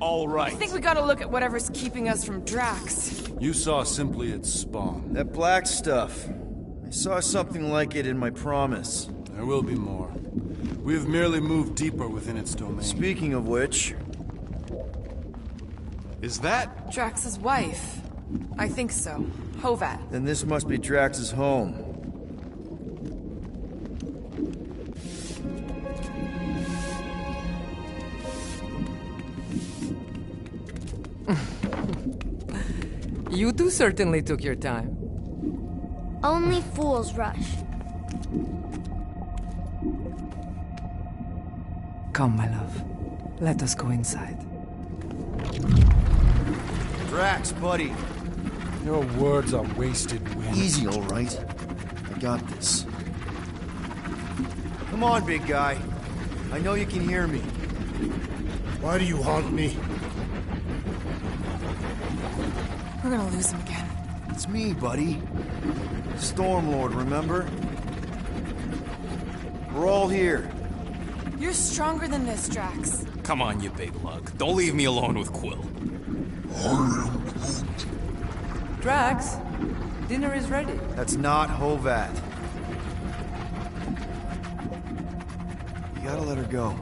all right. I think we gotta look at whatever's keeping us from Drax. You saw simply its spawn. That black stuff. I saw something like it in my promise. There will be more. We have merely moved deeper within its domain. Speaking of which... Is that... Drax's wife. I think so. Hovat. Then this must be Drax's home. You two certainly took your time. Only fools rush. Come, my love. Let us go inside. Drax, buddy. Your words are wasted wind. Easy, all right. I got this. Come on, big guy. I know you can hear me. Why do you haunt me? We're gonna lose him again. It's me, buddy. Stormlord, remember? We're all here. You're stronger than this, Drax. Come on, you big lug. Don't leave me alone with Quill. Drax, dinner is ready. That's not Hovat. You gotta let her go.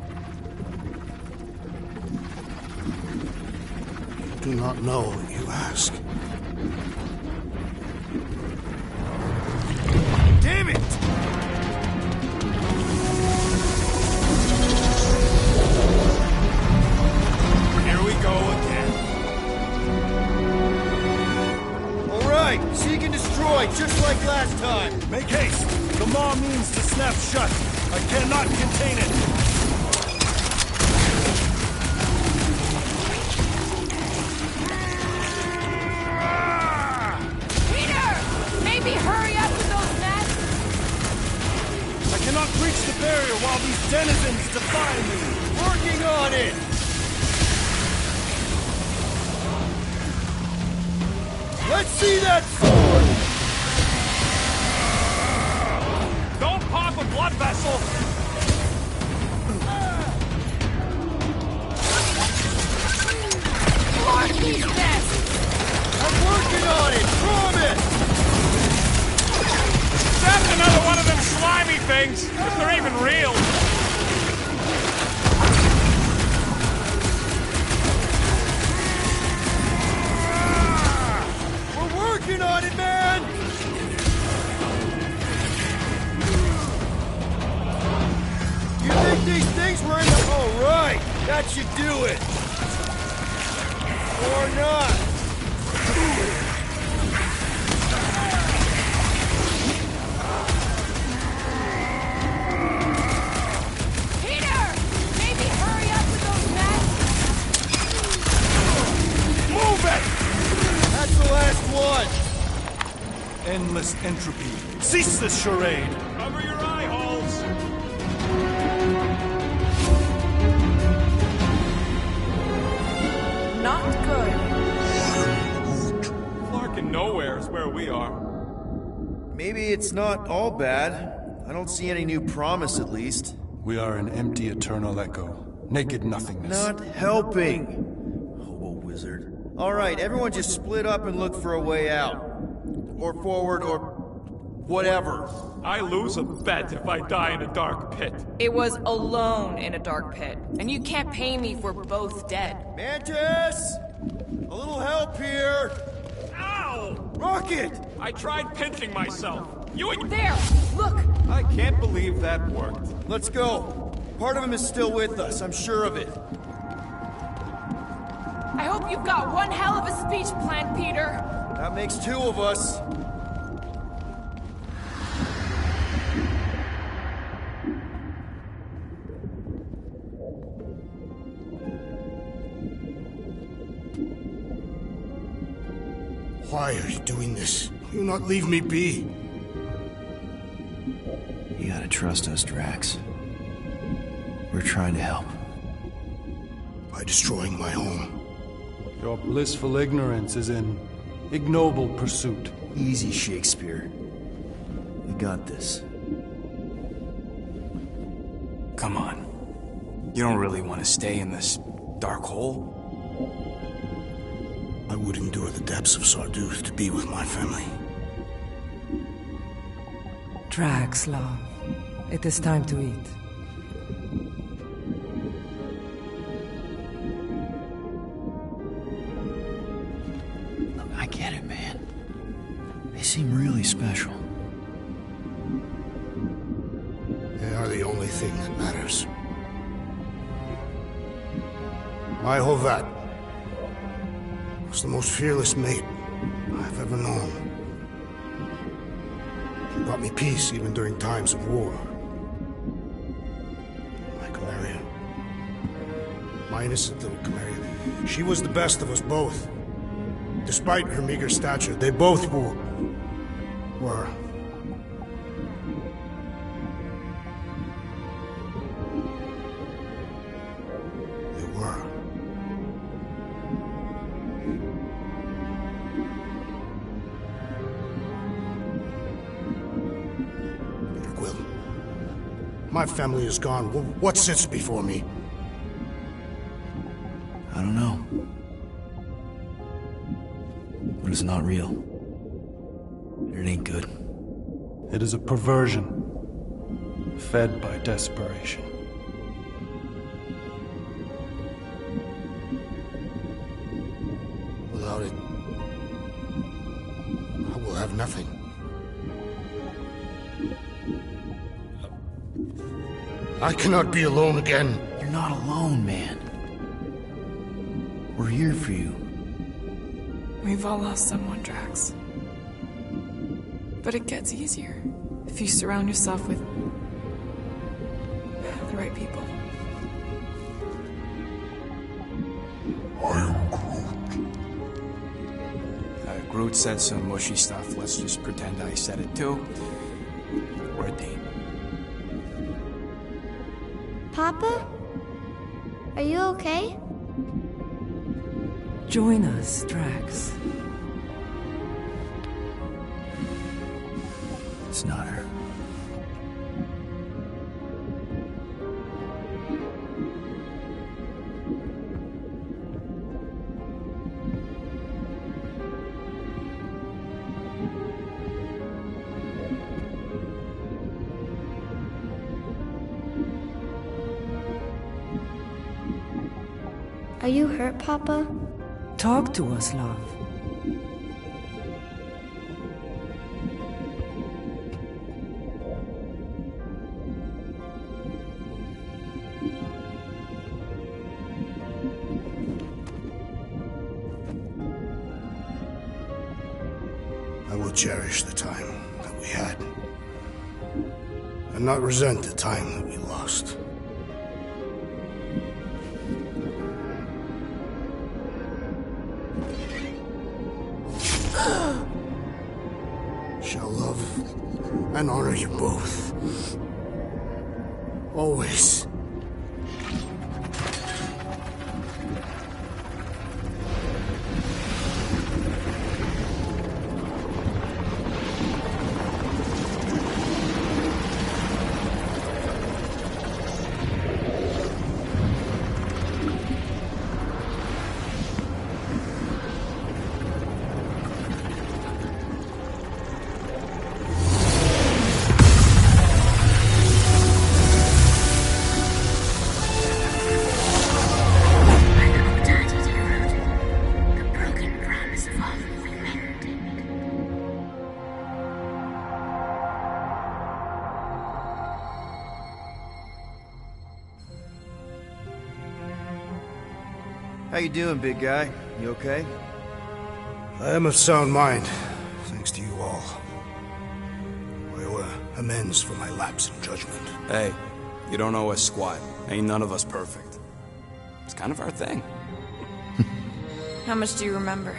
Do not know what you ask. Damn it! Here we go again. All right, seek and destroy, just like last time. Make haste! The maw means to snap shut. I cannot contain it. Maybe hurry up with those nets! I cannot breach the barrier while these denizens defy me. Working on it! Let's see that sword! Don't pop a blood vessel! Mark these nests! I'm working on it, promise! That's another one of them slimy things, if they're even real. We're working on it, man! You think these things were in the... All right, that should do it. Or not. Peter! Maybe hurry up with those nets! Move it! That's the last one. Endless entropy. Cease this charade. Cover your eye holes. Not good. Flarkin' nowhere is where we are. Maybe it's not all bad. I don't see any new promise, at least. We are an empty eternal echo. Naked nothingness. Not helping. Hobo wizard. All right, everyone just split up and look for a way out. Or forward, or whatever. I lose a bet if I die in a dark pit. It was alone in a dark pit, and you can't pay me if we're both dead. Mantis! A little help here! Ow! Rocket! I tried pinching myself. You and... There! Look! I can't believe that worked. Let's go. Part of him is still with us, I'm sure of it. I hope you've got one hell of a speech planned, Peter. That makes two of us. Why are you doing this? Will you not leave me be? You gotta trust us, Drax. We're trying to help. By destroying my home. Your blissful ignorance is an ignoble pursuit. Easy, Shakespeare. We got this. Come on. You don't really want to stay in this dark hole? I would endure the depths of Sarduth to be with my family. Drax, love. It is time to eat. I get it, man. They seem really special. They are the only thing that matters. My Hovat was the most fearless mate I've ever known. She brought me peace even during times of war. My Kamaria. My innocent little Kamaria. She was the best of us both. Despite her meager stature, they both were. They were. Peter Quill. My family is gone. What sits before me? I don't know. But it's not real. It ain't good. It is a perversion, fed by desperation. Without it, I will have nothing. I cannot be alone again. You're not alone, man. We're here for you. We've all lost someone, Drax. But it gets easier if you surround yourself with the right people. Groot said some mushy stuff. Let's just pretend I said it too. We're a team. Papa? Are you okay? Join us, Drax. It's not her. Are you hurt, Papa? Talk to us, love. I will cherish the time that we had, and not resent the time that we lost. Shall love and honor you both. Always. How you doing, big guy? You okay? I am of sound mind, thanks to you all. I owe amends for my lapse in judgment. Hey, you don't owe us squat. Ain't none of us perfect. It's kind of our thing. How much do you remember?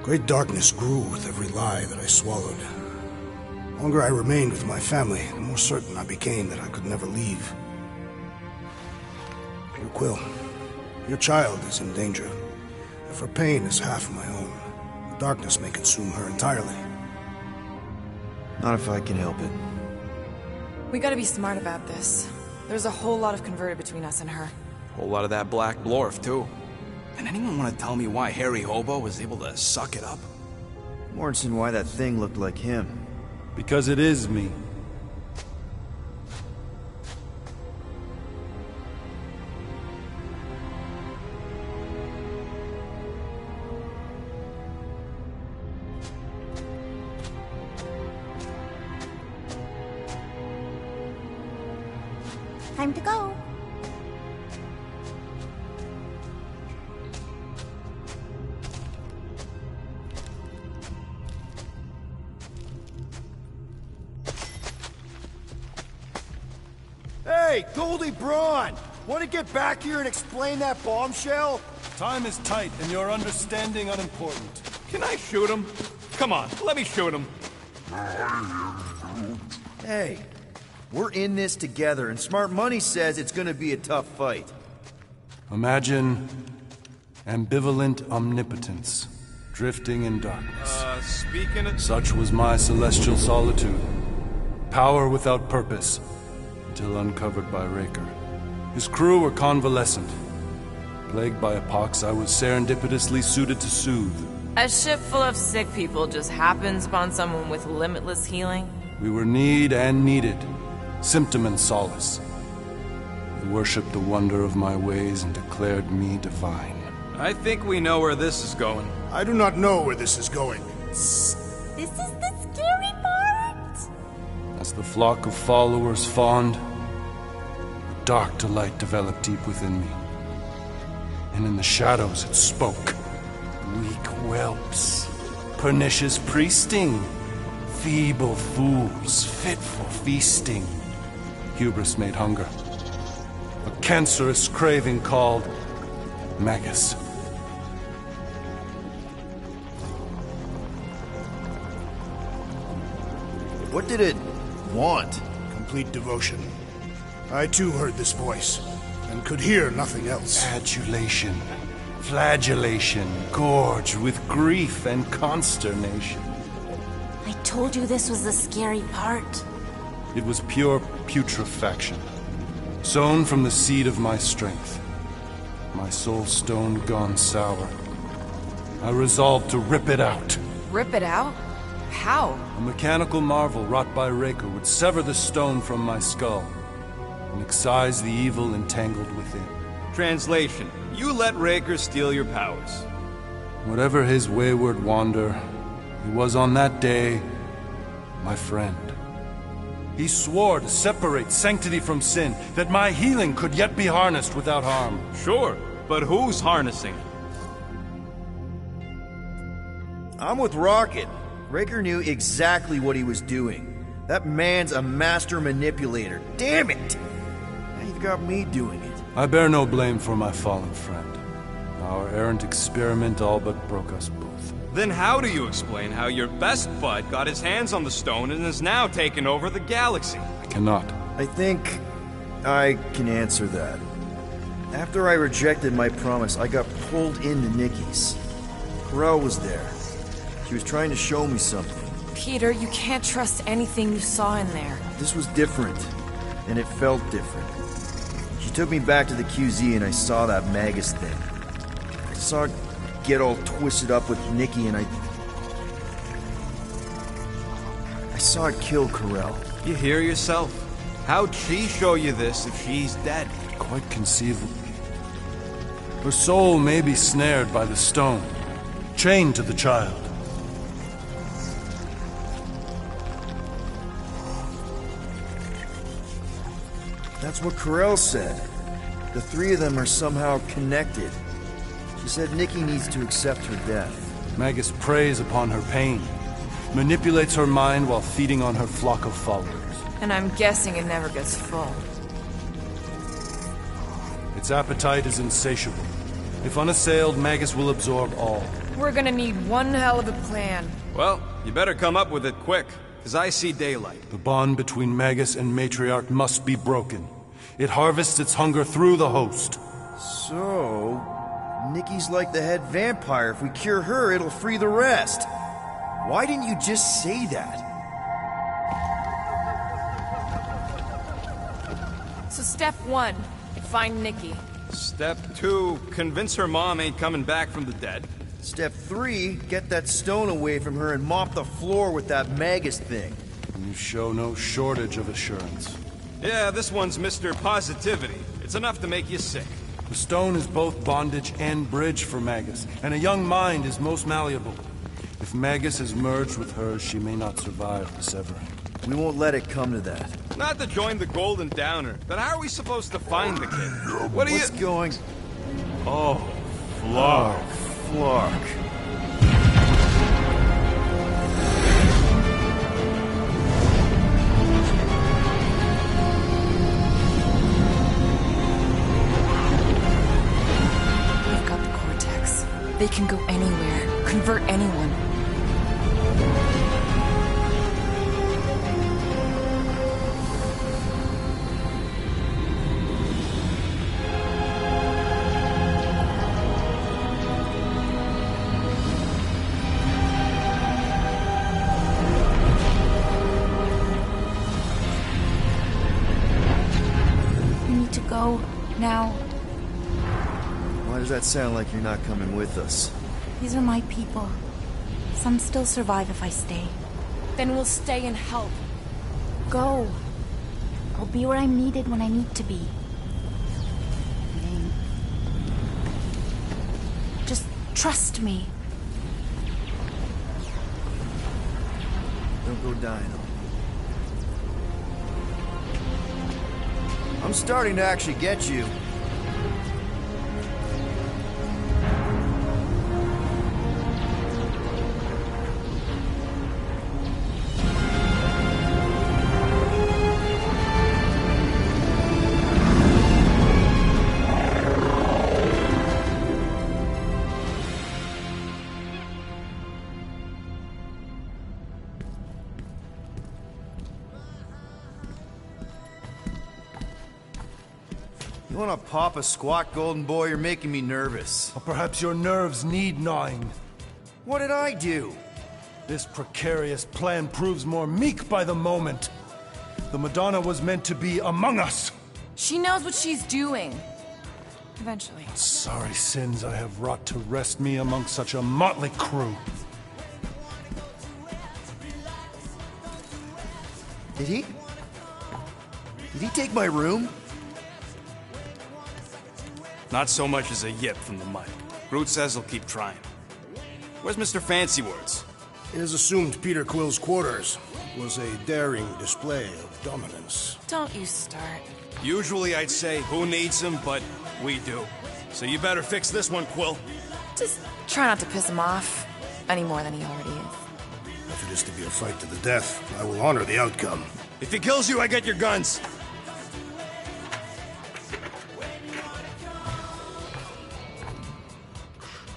Great darkness grew with every lie that I swallowed. The longer I remained with my family, the more certain I became that I could never leave. Peter Quill, your child is in danger. If her pain is half my own, the darkness may consume her entirely. Not if I can help it. We gotta be smart about this. There's a whole lot of converted between us and her. Whole lot of that black blorf, too. And anyone want to tell me why Harry Hobo was able to suck it up? Morrison, why that thing looked like him. Because it is me. Time to go. Hey, Goldie Braun! Want to get back here and explain that bombshell? Time is tight and your understanding unimportant. Can I shoot him? Come on, let me shoot him. Hey, we're in this together, and Smart Money says it's gonna be a tough fight. Imagine ambivalent omnipotence, drifting in darkness. Speaking of... Such was my celestial solitude. Power without purpose, until uncovered by Raker. His crew were convalescent. Plagued by a pox, I was serendipitously suited to soothe. A ship full of sick people just happens upon someone with limitless healing? We were need and needed, symptom and solace. They worshipped the wonder of my ways and declared me divine. I think we know where this is going. I do not know where this is going. This is the scary part. As the flock of followers fawned, a dark delight developed deep within me. And in the shadows it spoke. Weak whelps, pernicious priesting, feeble fools, fit for feasting. Hubris made hunger. A cancerous craving called Magus. What did it want? Complete devotion. I too heard this voice, and could hear nothing else. Adulation, flagellation, gorged with grief and consternation. I told you this was the scary part. It was pure putrefaction, sown from the seed of my strength. My soul stone gone sour. I resolved to rip it out. Rip it out? How? A mechanical marvel wrought by Raker would sever the stone from my skull and excise the evil entangled within. Translation: you let Raker steal your powers. Whatever his wayward wander, he was on that day my friend. He swore to separate sanctity from sin, that my healing could yet be harnessed without harm. Sure, but who's harnessing? I'm with Rocket. Raker knew exactly what he was doing. That man's a master manipulator. Damn it! Now you've got me doing it. I bear no blame for my fallen friend. Our errant experiment all but broke us both. Then how do you explain how your best bud got his hands on the stone and is now taking over the galaxy? I cannot. I think I can answer that. After I rejected my promise, I got pulled into Nikki's. Corel was there. She was trying to show me something. Peter, you can't trust anything you saw in there. This was different, and it felt different. She took me back to the QZ and I saw that Magus thing. I saw it get all twisted up with Nikki and I saw it kill Corel. You hear yourself? How'd she show you this if she's dead? Quite conceivable. Her soul may be snared by the stone, chained to the child. That's what Corel said. The three of them are somehow connected. She said Nikki needs to accept her death. Magus preys upon her pain, manipulates her mind while feeding on her flock of followers. And I'm guessing it never gets full. Its appetite is insatiable. If unassailed, Magus will absorb all. We're gonna need one hell of a plan. Well, you better come up with it quick, because I see daylight. The bond between Magus and Matriarch must be broken. It harvests its hunger through the host. So, Nikki's like the head vampire. If we cure her, it'll free the rest. Why didn't you just say that? So step one, find Nikki. Step Step 2, convince her mom ain't coming back from the dead. Step 3, get that stone away from her and mop the floor with that Magus thing. You show no shortage of assurance. Yeah, this one's Mr. Positivity. It's enough to make you sick. The stone is both bondage and bridge for Magus, and a young mind is most malleable. If Magus is merged with hers, she may not survive the severing. We won't let it come to that. Not to join the Golden Downer, then how are we supposed to find the kid? What are What's going... Oh, Flark. Flark. We've got the Cortex. They can go anywhere, convert anyone. Go now. Why does that sound like you're not coming with us? These are my people. Some still survive if I stay. Then we'll stay and help. Go. I'll be where I'm needed when I need to be. Just trust me. Don't go dying. I'm starting to actually get you. You wanna pop a squat, Golden Boy? You're making me nervous. Or perhaps your nerves need gnawing. What did I do? This precarious plan proves more meek by the moment. The Madonna was meant to be among us. She knows what she's doing. Eventually. Sorry sins I have wrought to wrest me among such a motley crew. Did he take my room? Not so much as a yip from the mic. Groot says he'll keep trying. Where's Mr. Fancy Words? It is assumed Peter Quill's quarters was a daring display of dominance. Don't you start. Usually I'd say, who needs him, but we do. So you better fix this one, Quill. Just try not to piss him off any more than he already is. If it is to be a fight to the death, I will honor the outcome. If he kills you, I get your guns.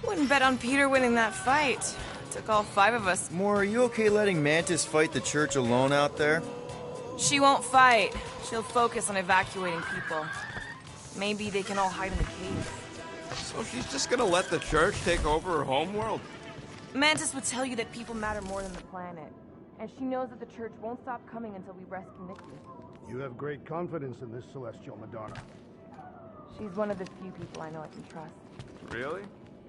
Wouldn't bet on Peter winning that fight. Took all 5 of us. Moore, are you okay letting Mantis fight the church alone out there? She won't fight. She'll focus on evacuating people. Maybe they can all hide in the cave. So she's just gonna let the church take over her homeworld? Mantis would tell you that people matter more than the planet. And she knows that the church won't stop coming until we rescue Nikki. You have great confidence in this celestial Madonna. She's one of the few people I know I can trust. Really?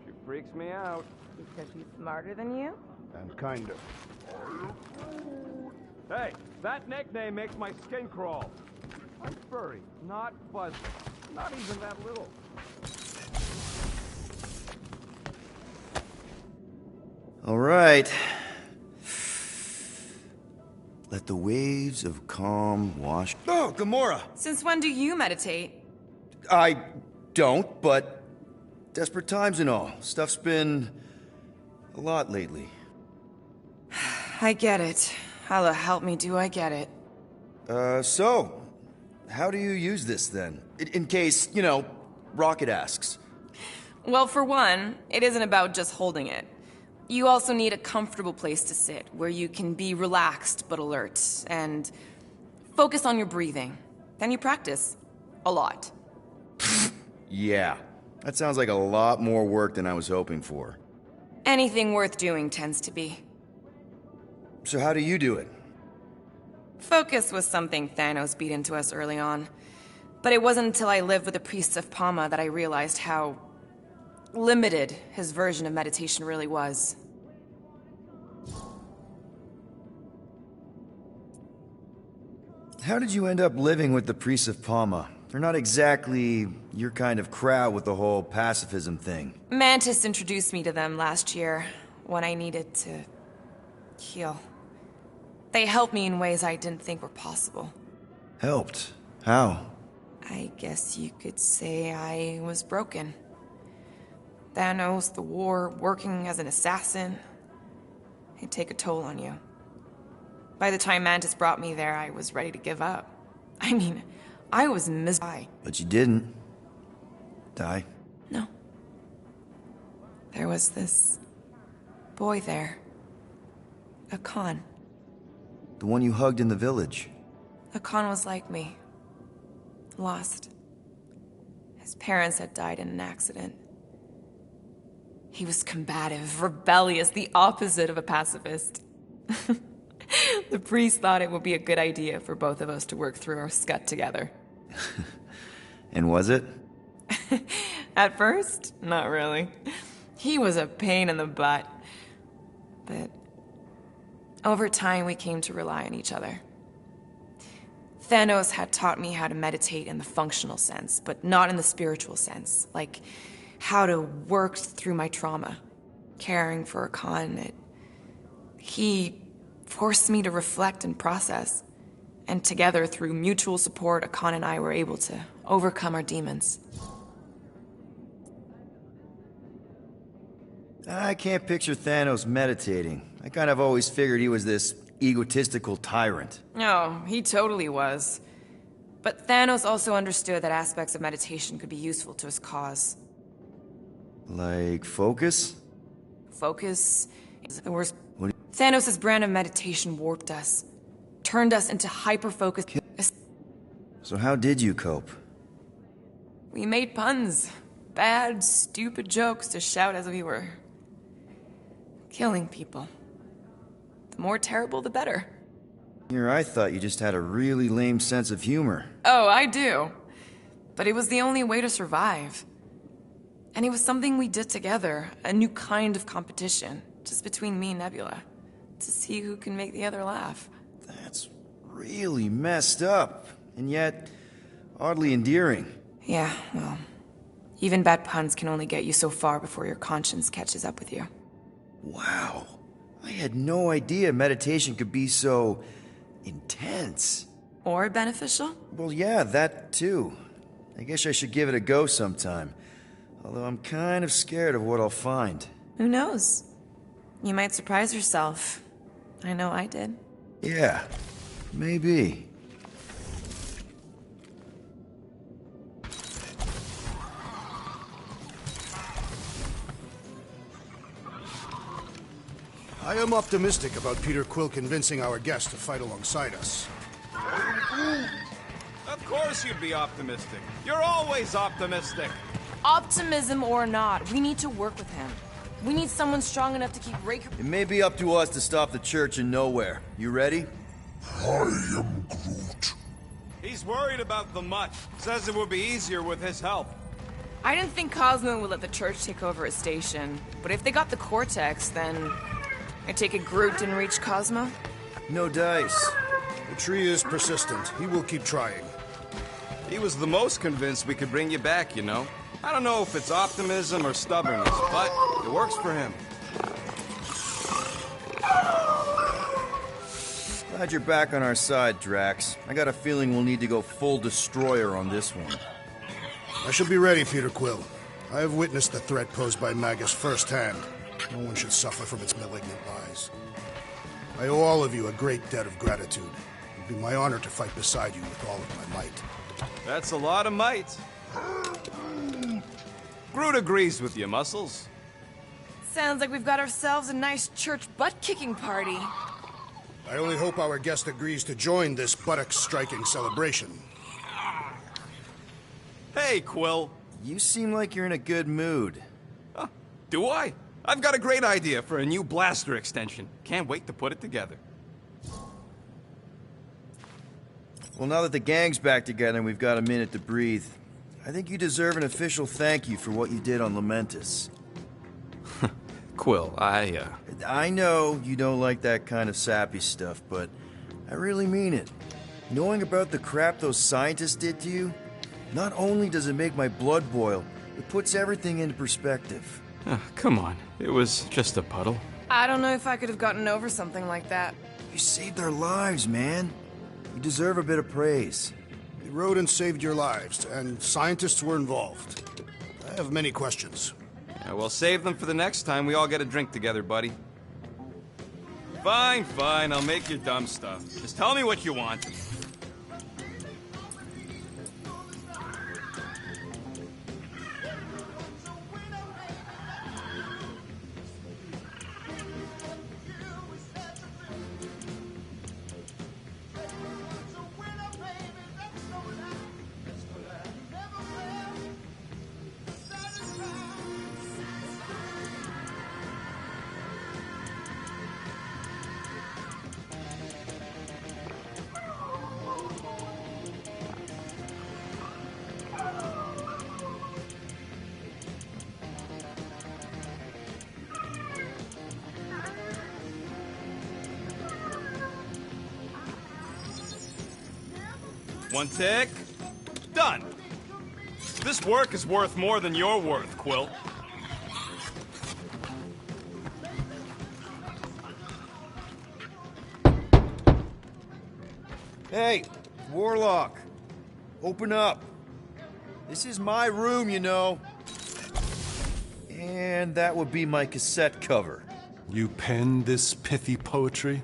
She freaks me out. Because she's smarter than you? And kinder. Hey, that nickname makes my skin crawl. I'm furry, not fuzzy. Not even that little. All right. Let the waves of calm wash... Oh, Gamora! Since when do you meditate? I don't, but... Desperate times and all. Stuff's been... a lot lately. I get it. How the help me do I get it? So... how do you use this, then? In case, you know, Rocket asks. Well, for one, it isn't about just holding it. You also need a comfortable place to sit, where you can be relaxed but alert, and focus on your breathing. Then you practice. A lot. Yeah. That sounds like a lot more work than I was hoping for. Anything worth doing tends to be. So how do you do it? Focus was something Thanos beat into us early on. But it wasn't until I lived with the priests of Palma that I realized how limited his version of meditation really was. How did you end up living with the priests of Palma? They're not exactly your kind of crowd with the whole pacifism thing. Mantis introduced me to them last year when I needed to heal. They helped me in ways I didn't think were possible. Helped? How? I guess you could say I was broken. Thanos, the war, working as an assassin. It'd take a toll on you. By the time Mantis brought me there, I was ready to give up. I mean, I was miserable. But you didn't. Die? No. There was this boy there. Akan. The one you hugged in the village. Akan was like me. Lost. His parents had died in an accident. He was combative, rebellious, the opposite of a pacifist. The priest thought it would be a good idea for both of us to work through our scut together. And was it? At first, not really. He was a pain in the butt. But over time, we came to rely on each other. Thanos had taught me how to meditate in the functional sense, but not in the spiritual sense. Like how to work through my trauma. Caring for Akan, he forced me to reflect and process. And together, through mutual support, Akan and I were able to overcome our demons. I can't picture Thanos meditating. I kind of always figured he was this egotistical tyrant. Oh, he totally was. But Thanos also understood that aspects of meditation could be useful to his cause. Like focus? Focus is the worst. Thanos' brand of meditation warped us. Turned us into hyper-focused. So how did you cope? We made puns. Bad, stupid jokes to shout as we were killing people. The more terrible, the better. Here, I thought you just had a really lame sense of humor. Oh, I do. But it was the only way to survive. And it was something we did together, a new kind of competition, just between me and Nebula, to see who can make the other laugh. That's really messed up, and yet oddly endearing. Yeah, well, even bad puns can only get you so far before your conscience catches up with you. Wow. I had no idea meditation could be so intense. Or beneficial? Well, yeah, that too. I guess I should give it a go sometime. Although I'm kind of scared of what I'll find. Who knows? You might surprise yourself. I know I did. Yeah, maybe. I am optimistic about Peter Quill convincing our guest to fight alongside us. Of course you'd be optimistic. You're always optimistic. Optimism or not, we need to work with him. We need someone strong enough to keep Raker... It may be up to us to stop the church in nowhere. You ready? I am Groot. He's worried about the mutt. Says it would be easier with his help. I didn't think Cosmo would let the church take over his station. But if they got the Cortex, then... I take it Groot didn't reach Cosmo? No dice. The tree is persistent. He will keep trying. He was the most convinced we could bring you back, you know. I don't know if it's optimism or stubbornness, but it works for him. Glad you're back on our side, Drax. I got a feeling we'll need to go full destroyer on this one. I shall be ready, Peter Quill. I have witnessed the threat posed by Magus firsthand. No one should suffer from its malignant lies. I owe all of you a great debt of gratitude. It would be my honor to fight beside you with all of my might. That's a lot of might. Groot agrees with you, Muscles. Sounds like we've got ourselves a nice church butt-kicking party. I only hope our guest agrees to join this buttocks-striking celebration. Hey, Quill. You seem like you're in a good mood. Huh, do I? I've got a great idea for a new blaster extension. Can't wait to put it together. Well, now that the gang's back together and we've got a minute to breathe, I think you deserve an official thank you for what you did on Lamentus. Quill, I know you don't like that kind of sappy stuff, but I really mean it. Knowing about the crap those scientists did to you, not only does it make my blood boil, it puts everything into perspective. Come on. It was just a puddle. I don't know if I could have gotten over something like that. You saved their lives, man. You deserve a bit of praise. The rodents saved your lives, and scientists were involved. I have many questions. Yeah, well, save them for the next time we all get a drink together, buddy. Fine, fine. I'll make your dumb stuff. Just tell me what you want. One tick. Done. This work is worth more than your worth, Quill. Hey, Warlock. Open up. This is my room, you know. And that would be my cassette cover. You penned this pithy poetry?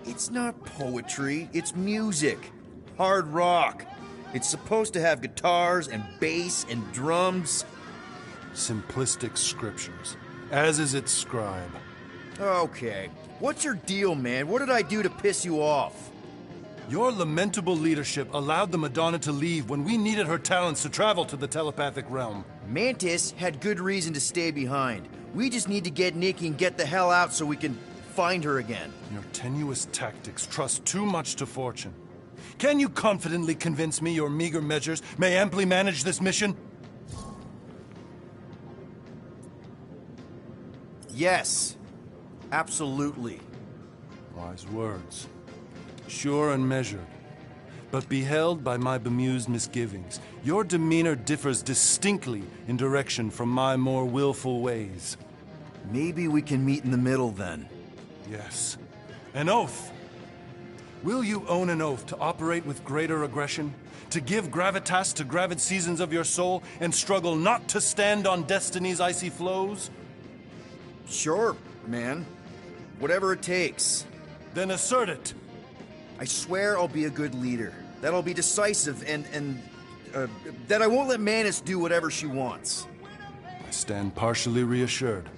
It's not poetry, it's music. Hard rock. It's supposed to have guitars and bass and drums. Simplistic scriptures, as is its scribe. Okay. What's your deal, man? What did I do to piss you off? Your lamentable leadership allowed the Madonna to leave when we needed her talents to travel to the telepathic realm. Mantis had good reason to stay behind. We just need to get Nikki and get the hell out so we can find her again. Your tenuous tactics trust too much to fortune. Can you confidently convince me your meager measures may amply manage this mission? Yes. Absolutely. Wise words. Sure and measured. But beheld by my bemused misgivings, your demeanor differs distinctly in direction from my more willful ways. Maybe we can meet in the middle then. Yes. An oath. Will you own an oath to operate with greater aggression? To give gravitas to gravid seasons of your soul and struggle not to stand on destiny's icy flows? Sure, man. Whatever it takes. Then assert it. I swear I'll be a good leader. That I'll be decisive and that I won't let Mantis do whatever she wants. I stand partially reassured.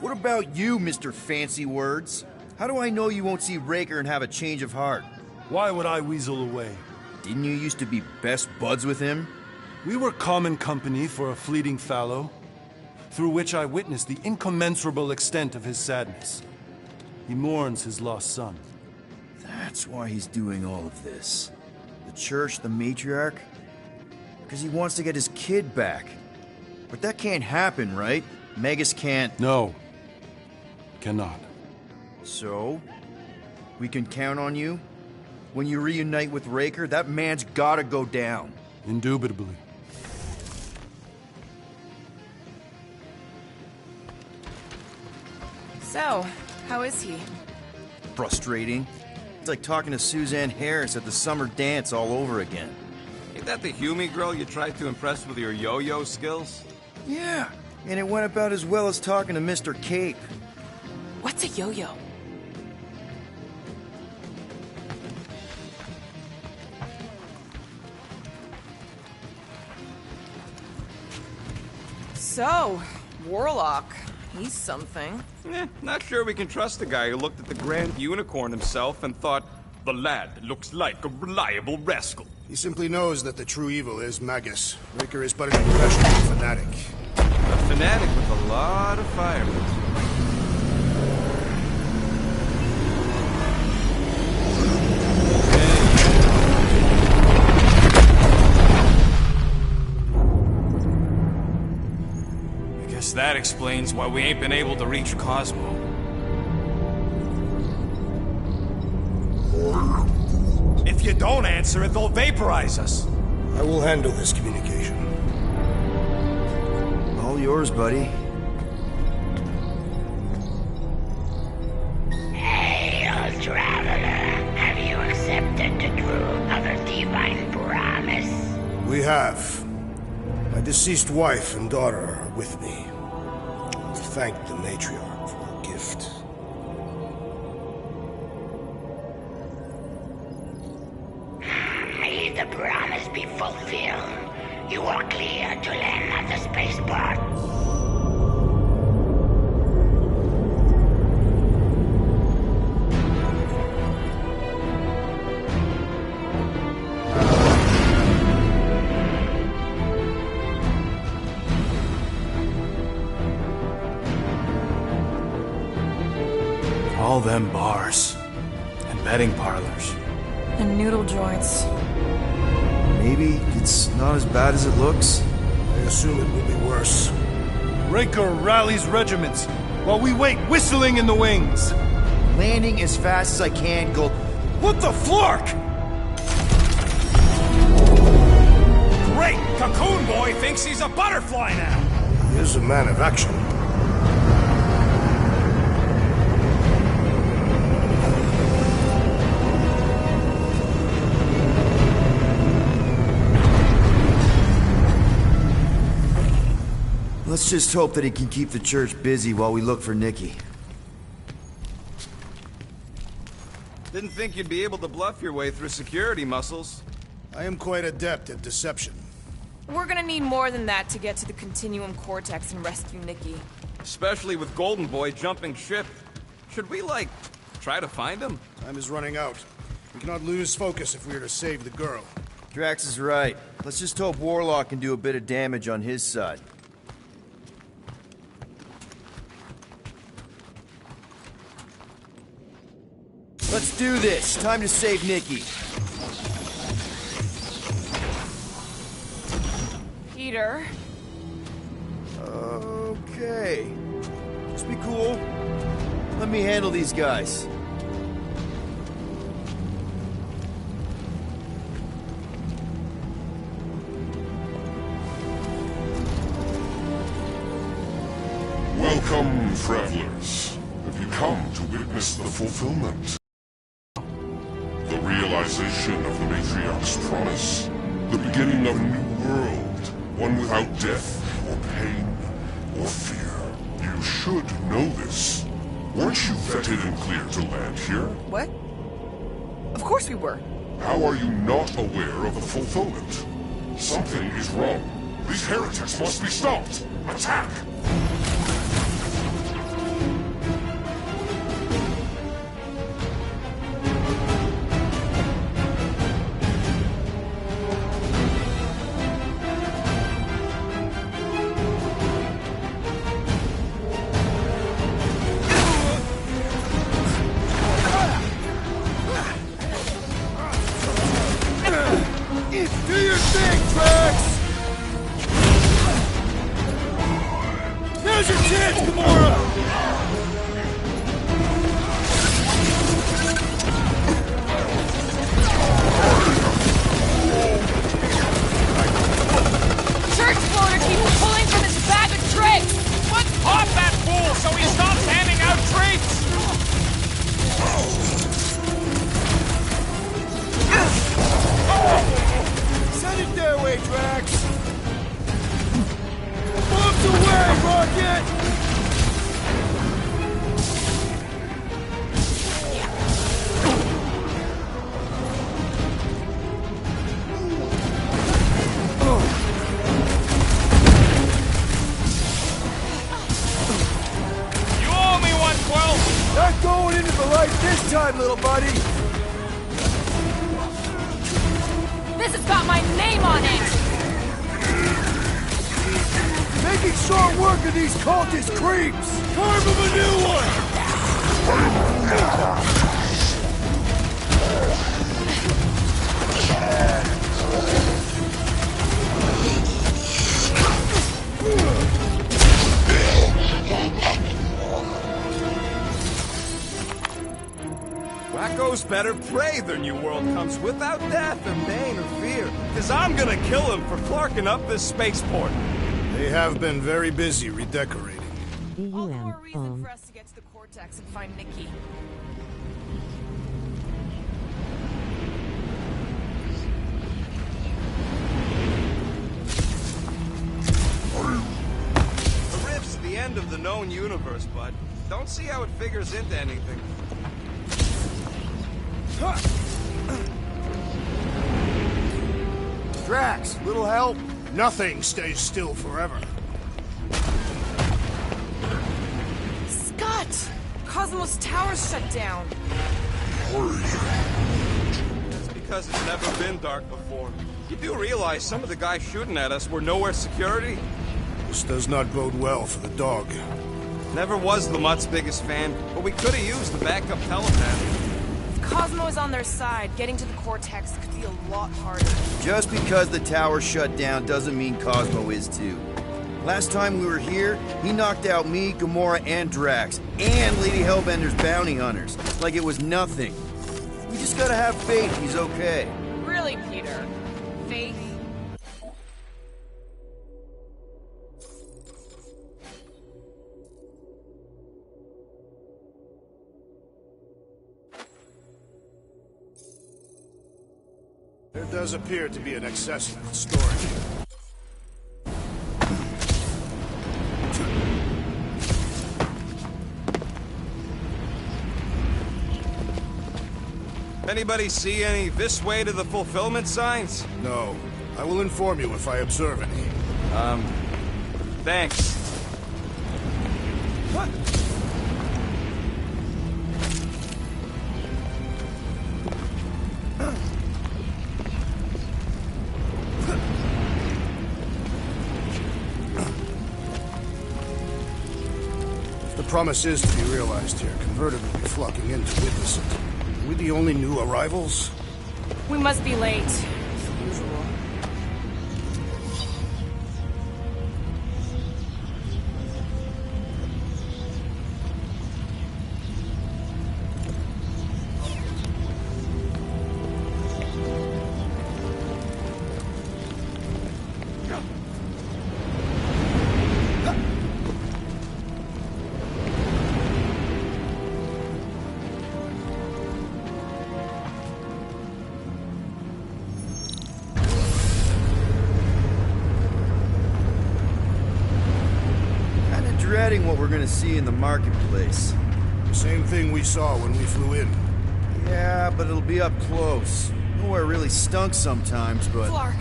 What about you, Mr. Fancy Words? How do I know you won't see Raker and have a change of heart? Why would I weasel away? Didn't you used to be best buds with him? We were common company for a fleeting fallow, through which I witnessed the incommensurable extent of his sadness. He mourns his lost son. That's why he's doing all of this. The church, the matriarch? Because he wants to get his kid back. But that can't happen, right? Magus can't... No. Cannot. So? We can count on you? When you reunite with Raker, that man's gotta go down. Indubitably. So, how is he? Frustrating. It's like talking to Suzanne Harris at the summer dance all over again. Ain't that the Hume girl you tried to impress with your yo-yo skills? Yeah, and it went about as well as talking to Mr. Cape. What's a yo-yo? So, Warlock, he's something. Not sure we can trust the guy who looked at the Grand Unicorn himself and thought, the lad looks like a reliable rascal. He simply knows that the true evil is Magus. Raker is but an impressionable fanatic. A fanatic with a lot of fireworks. explains why we ain't been able to reach Cosmo. If you don't answer it, they'll vaporize us. I will handle this communication. All yours, buddy. Hail, traveler. Have you accepted the truth of a divine promise? We have. My deceased wife and daughter are with me. To thank the matriarch for her gift. May the promise be fulfilled. You are clear to land at the spaceport. All them bars and betting parlors. And noodle joints. Maybe it's not as bad as it looks. I assume it will be worse. Raker rallies regiments while we wait whistling in the wings. Landing as fast as I can, Gold. What the flark? Great! Cocoon Boy thinks he's a butterfly now! He is a man of action. Let's just hope that he can keep the church busy while we look for Nikki. Didn't think you'd be able to bluff your way through security, Muscles. I am quite adept at deception. We're gonna need more than that to get to the Continuum Cortex and rescue Nikki. Especially with Golden Boy jumping ship. Should we, like, try to find him? Time is running out. We cannot lose focus if we are to save the girl. Drax is right. Let's just hope Warlock can do a bit of damage on his side. Let's do this. Time to save Nikki. Peter. Okay. Just be cool. Let me handle these guys. Welcome, travelers. Have you come to witness the fulfillment? The realization of the Matriarch's promise. The beginning of a new world. One without death, or pain, or fear. You should know this. Weren't you vetted and cleared to land here? What? Of course we were. How are you not aware of the fulfillment? Something is wrong. These heretics must be stopped. Attack! Do your thing, Drax! Now's your chance, Gamora! Church floater keeps pulling from his bag of tricks! Let's pop that fool so he stops handing out treats! Send it their way, Drax! Bombs away, Rocket! You owe me one, Quill! Not going into the light this time, little buddy! This has got my name on it! Making short work of these cultist creeps! Carve them a new one! knows better prey their new world comes without death or pain or fear. Cause I'm gonna kill him for clarking up this spaceport. They have been very busy redecorating. All the more reason for us to get to the Cortex and find Nikki. The rift's the end of the known universe, bud. Don't see how it figures into anything. Drax, little help? Nothing stays still forever. Scott! Cosmos Tower's shut down. That's because it's never been dark before. You do realize some of the guys shooting at us were nowhere security? This does not bode well for the dog. Never was Lamott's biggest fan, but we could have used the backup telepath. If Cosmo is on their side, getting to the Cortex could be a lot harder. Just because the tower shut down doesn't mean Cosmo is too. Last time we were here, he knocked out me, Gamora, and Drax, and Lady Hellbender's bounty hunters, like it was nothing. We just gotta have faith he's okay. Really, Peter? Faith? There does appear to be an excess in storage. Anybody see any this way to the fulfillment signs? No. I will inform you if I observe any. Thanks. What? If the promise is to be realized here, converted will be flocking in to witness it. Are we the only new arrivals? We must be late, as usual. Dreading what we're gonna see in the marketplace. The same thing we saw when we flew in. Yeah, but it'll be up close. Nowhere really stunk sometimes, but... Clark!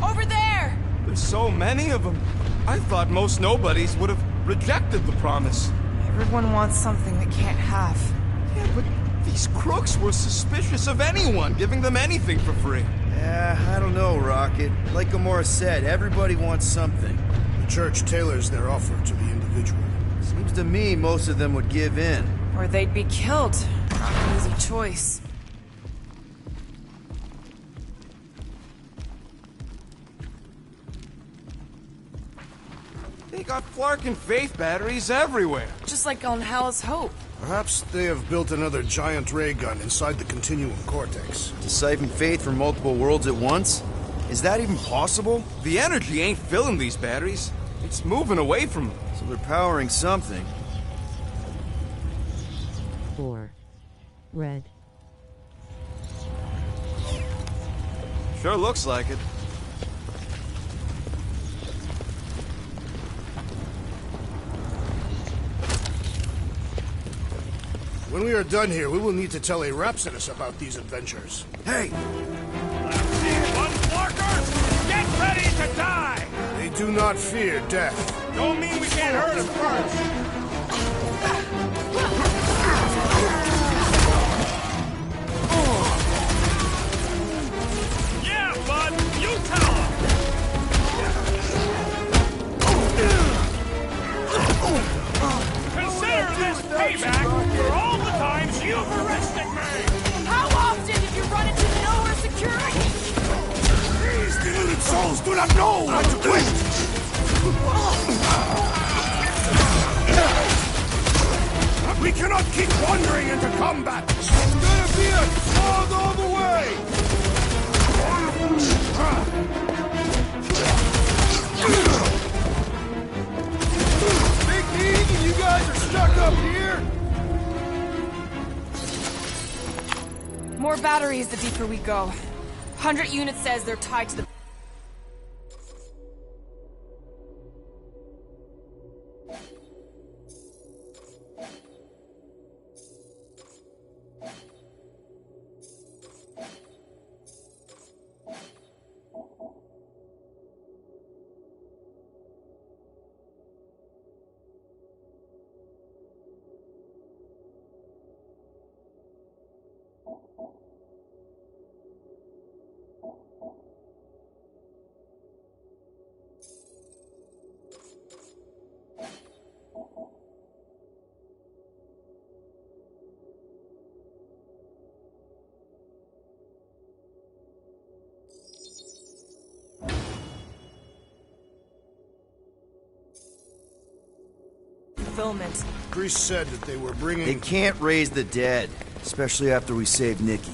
Over there! There's so many of them. I thought most nobodies would have rejected the promise. Everyone wants something they can't have. Yeah, but these crooks were suspicious of anyone giving them anything for free. Yeah, I don't know, Rocket. Like Gamora said, everybody wants something. The church tailors their offer to the individual. Seems to me most of them would give in. Or they'd be killed. Not an easy choice. They got Flark and Faith batteries everywhere. Just like on Hal's Hope. Perhaps they have built another giant ray gun inside the Continuum Cortex. To siphon Faith from multiple worlds at once? Is that even possible? The energy ain't filling these batteries. It's moving away from them. So they're powering something. 4. Red. Sure looks like it. When we are done here, we will need to tell a Rhapsodus about these adventures. Hey! Flarkers! Get ready to die! They do not fear death. Don't mean we can't hurt them first! Yeah, bud! You tell them! Consider this payback for all the times you've arrested me! How often did you run into nowhere security? These deluded souls do not know how to quit! We cannot keep wandering into combat! It's gonna be a slog all the way! Big King and you guys are stuck up here? More batteries the deeper we go. 100 units says they're tied to the... fulfillment. Grease said that they were bringing... They can't raise the dead, especially after we saved Nikki.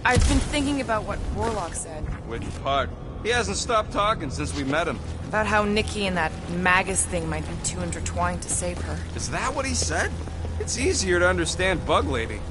I've been thinking about what Warlock said. Which part? He hasn't stopped talking since we met him. About how Nikki and that Magus thing might be too intertwined to save her. Is that what he said? It's easier to understand Bug Lady.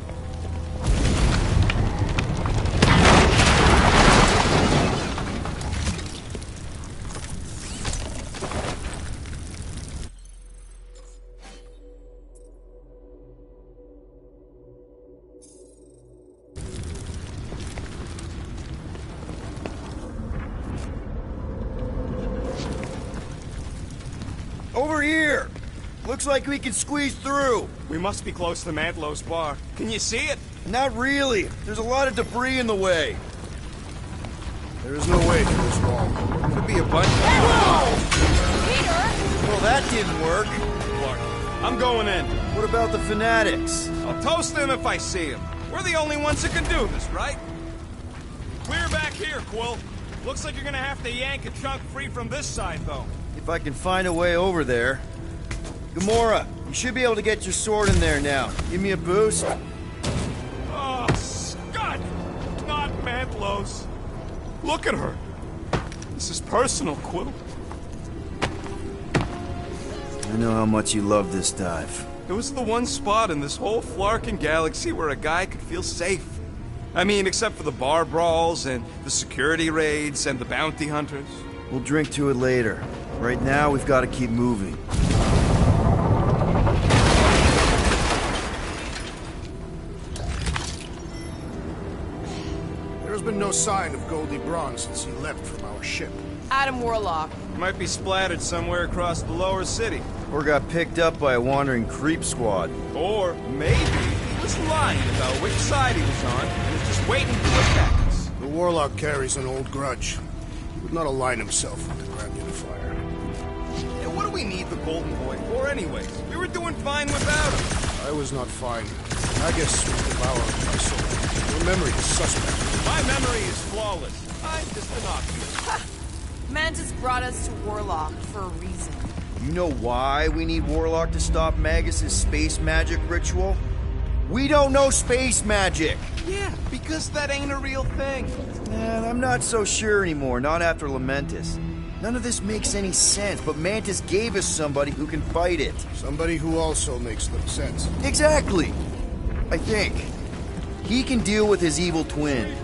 Over here! Looks like we can squeeze through. We must be close to Mantlo's bar. Can you see it? Not really. There's a lot of debris in the way. There is no way through this wall. Could be a bunch of... Peter! Well, that didn't work. Look, I'm going in. What about the fanatics? I'll toast them if I see them. We're the only ones that can do this, right? Clear back here, Quill. Looks like you're gonna have to yank a chunk free from this side, though. If I can find a way over there. Gamora, you should be able to get your sword in there now. Give me a boost. Oh, Scud! Not Mantlo's. Look at her. This is personal, Quill. I know how much you love this dive. It was the one spot in this whole Flarkin galaxy where a guy could feel safe. I mean, except for the bar brawls and the security raids and the bounty hunters. We'll drink to it later. Right now, we've got to keep moving. There's been no sign of Goldie Braun since he left from our ship. Adam Warlock. Might be splattered somewhere across the lower city. Or got picked up by a wandering creep squad. Or maybe he was lying about which side he was on and is just waiting to attack us. The Warlock carries an old grudge. He would not align himself with the Grand Unifier. And what do we need the Golden Boy for anyways? We were doing fine without him. I was not fine. I guess was devouring my soul. Your memory is suspect. My memory is flawless. I'm just innocuous. Mantis brought us to Warlock for a reason. You know why we need Warlock to stop Magus's space magic ritual? We don't know space magic! Yeah, because that ain't a real thing. Man, I'm not so sure anymore, not after Lamentus. None of this makes any sense, but Mantis gave us somebody who can fight it. Somebody who also makes little sense. Exactly! I think. He can deal with his evil twin.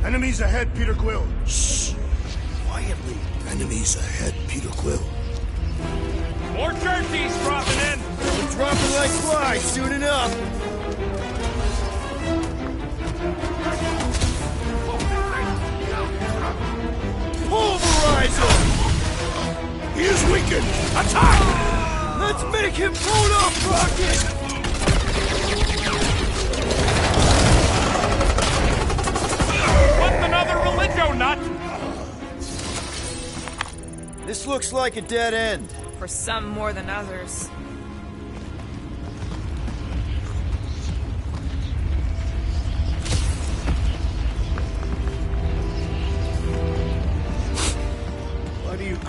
Enemies ahead, Peter Quill. Shh! Quietly. Enemies ahead, Peter Quill. More turkeys dropping in! We're dropping like flies soon enough! Pulverize him! He is weakened! Attack! Let's make him pull up, Rocket! What's another religio nut? This looks like a dead end. For some more than others.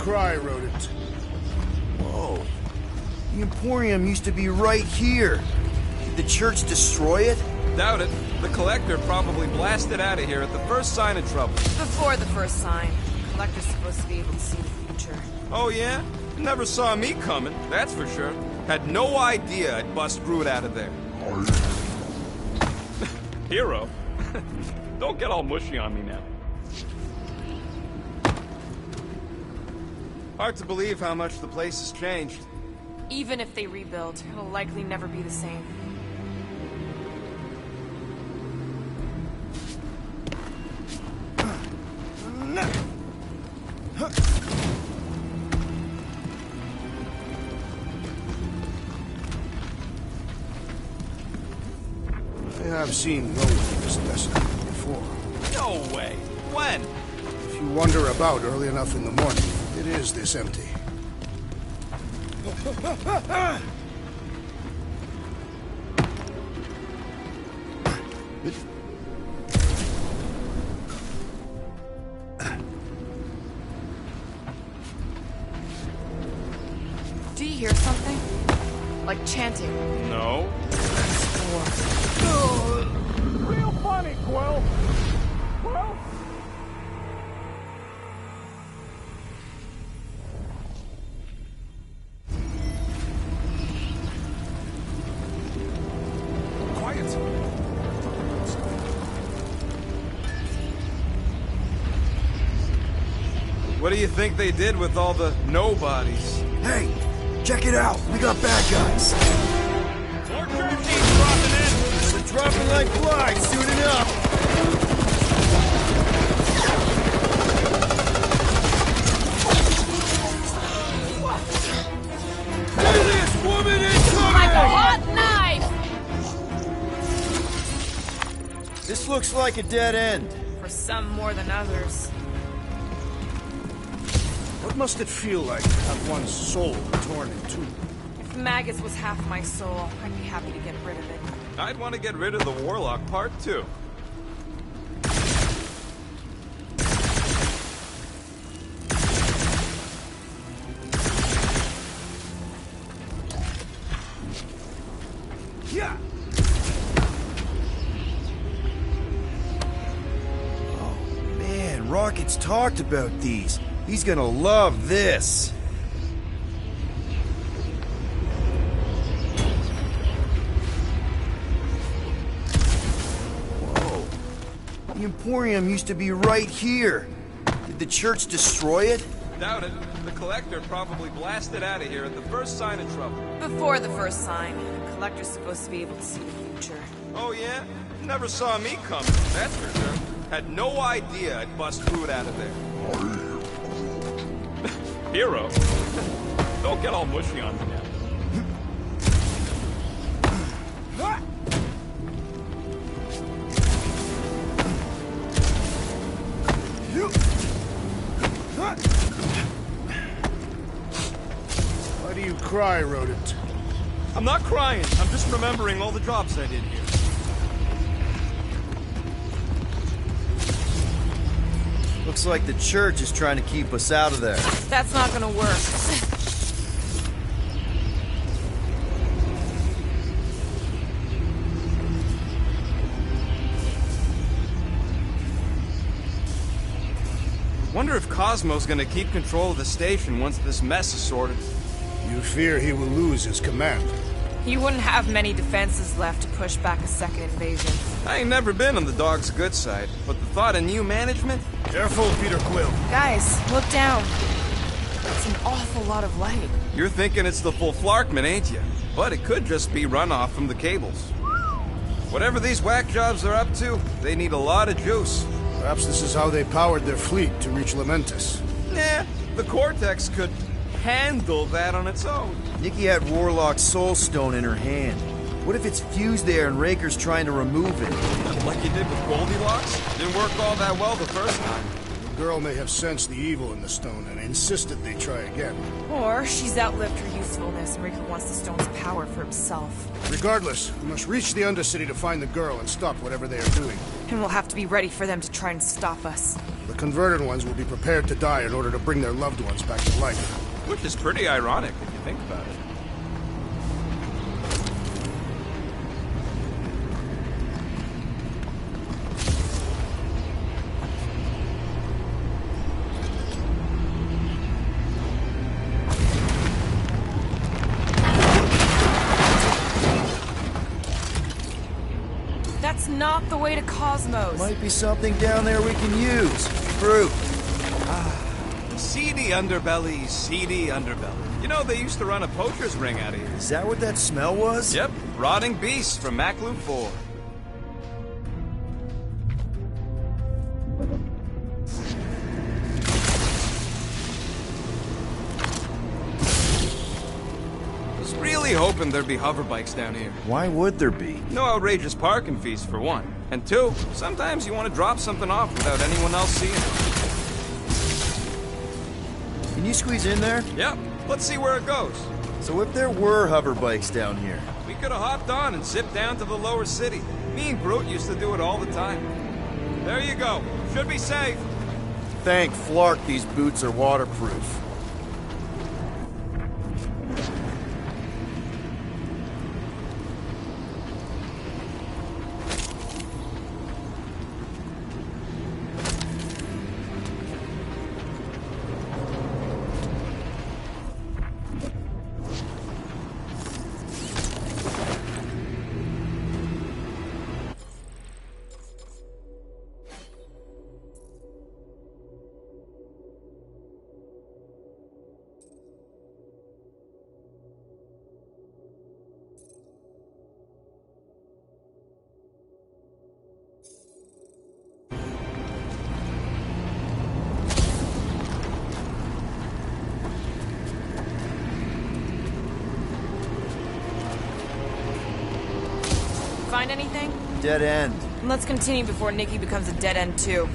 cry, rodent? Whoa. The Emporium used to be right here. Did the church destroy it? Doubt it. The Collector probably blasted out of here at the first sign of trouble. Before the first sign. The Collector's supposed to be able to see the future. Oh yeah? Never saw me coming, that's for sure. Had no idea I'd bust Groot out of there. Hero? Don't get all mushy on me now. Hard to believe how much the place has changed. Even if they rebuild, it'll likely never be the same. I've seen no one this desolate before. No way. When? If you wander about early enough in the morning, it is this empty. Do you hear something? Like chanting? No. Real funny, Quill. Quill? Quiet. What do you think they did with all the nobodies? Hey, check it out. We got bad guys. More church teams dropping in. We're dropping like flies. Soon enough. Alias woman incoming! Like a hot knife! This looks like a dead end. For some more than others. What must it feel like to have one's soul torn in two? If Magus was half my soul, I'd be happy to get rid of it. I'd want to get rid of the Warlock part too. Yeah. Oh, man, Rocket's talked about these. He's gonna love this. Whoa. The Emporium used to be right here. Did the church destroy it? Doubt it. The Collector probably blasted out of here at the first sign of trouble. Before the first sign. The Collector's supposed to be able to see the future. Oh yeah? Never saw me coming, that's for sure. Had no idea I'd bust Groot out of there. Hero? Don't get all mushy on me now. Why do you cry, rodent? I'm not crying. I'm just remembering all the jobs I did here. Looks like the church is trying to keep us out of there. That's not gonna work. Wonder if Cosmo's gonna keep control of the station once this mess is sorted. You fear he will lose his command. You wouldn't have many defenses left to push back a second invasion. I ain't never been on the dog's good side, but the thought of new management? Careful, Peter Quill. Guys, look down. That's an awful lot of light. You're thinking it's the full Flarkman, ain't you? But it could just be runoff from the cables. Whatever these whack jobs are up to, they need a lot of juice. Perhaps this is how they powered their fleet to reach Lamentus. Nah, the Cortex could handle that on its own. Nikki had Warlock's Soul Stone in her hand. What if it's fused there and Raker's trying to remove it? Like you did with Goldilocks? Didn't work all that well the first time. The girl may have sensed the evil in the stone and insisted they try again. Or she's outlived her usefulness and Raker wants the stone's power for himself. Regardless, we must reach the Undercity to find the girl and stop whatever they are doing. And we'll have to be ready for them to try and stop us. The converted ones will be prepared to die in order to bring their loved ones back to life. Which is pretty ironic if you think about it. That's not the way to Cosmos. Might be something down there we can use. Fruit. Seedy underbelly, seedy underbelly. You know, they used to run a poacher's ring out of here. Is that what that smell was? Yep, rotting beasts from Maclu 4. Was really hoping there'd be hover bikes down here. Why would there be? No outrageous parking fees, for one. And two, sometimes you want to drop something off without anyone else seeing it. Can you squeeze in there? Yep, let's see where it goes. So if there were hover bikes down here... We could have hopped on and zipped down to the lower city. Me and Groot used to do it all the time. There you go. Should be safe. Thank Flark these boots are waterproof. Find anything? Dead end. Let's continue before Nikki becomes a dead end too.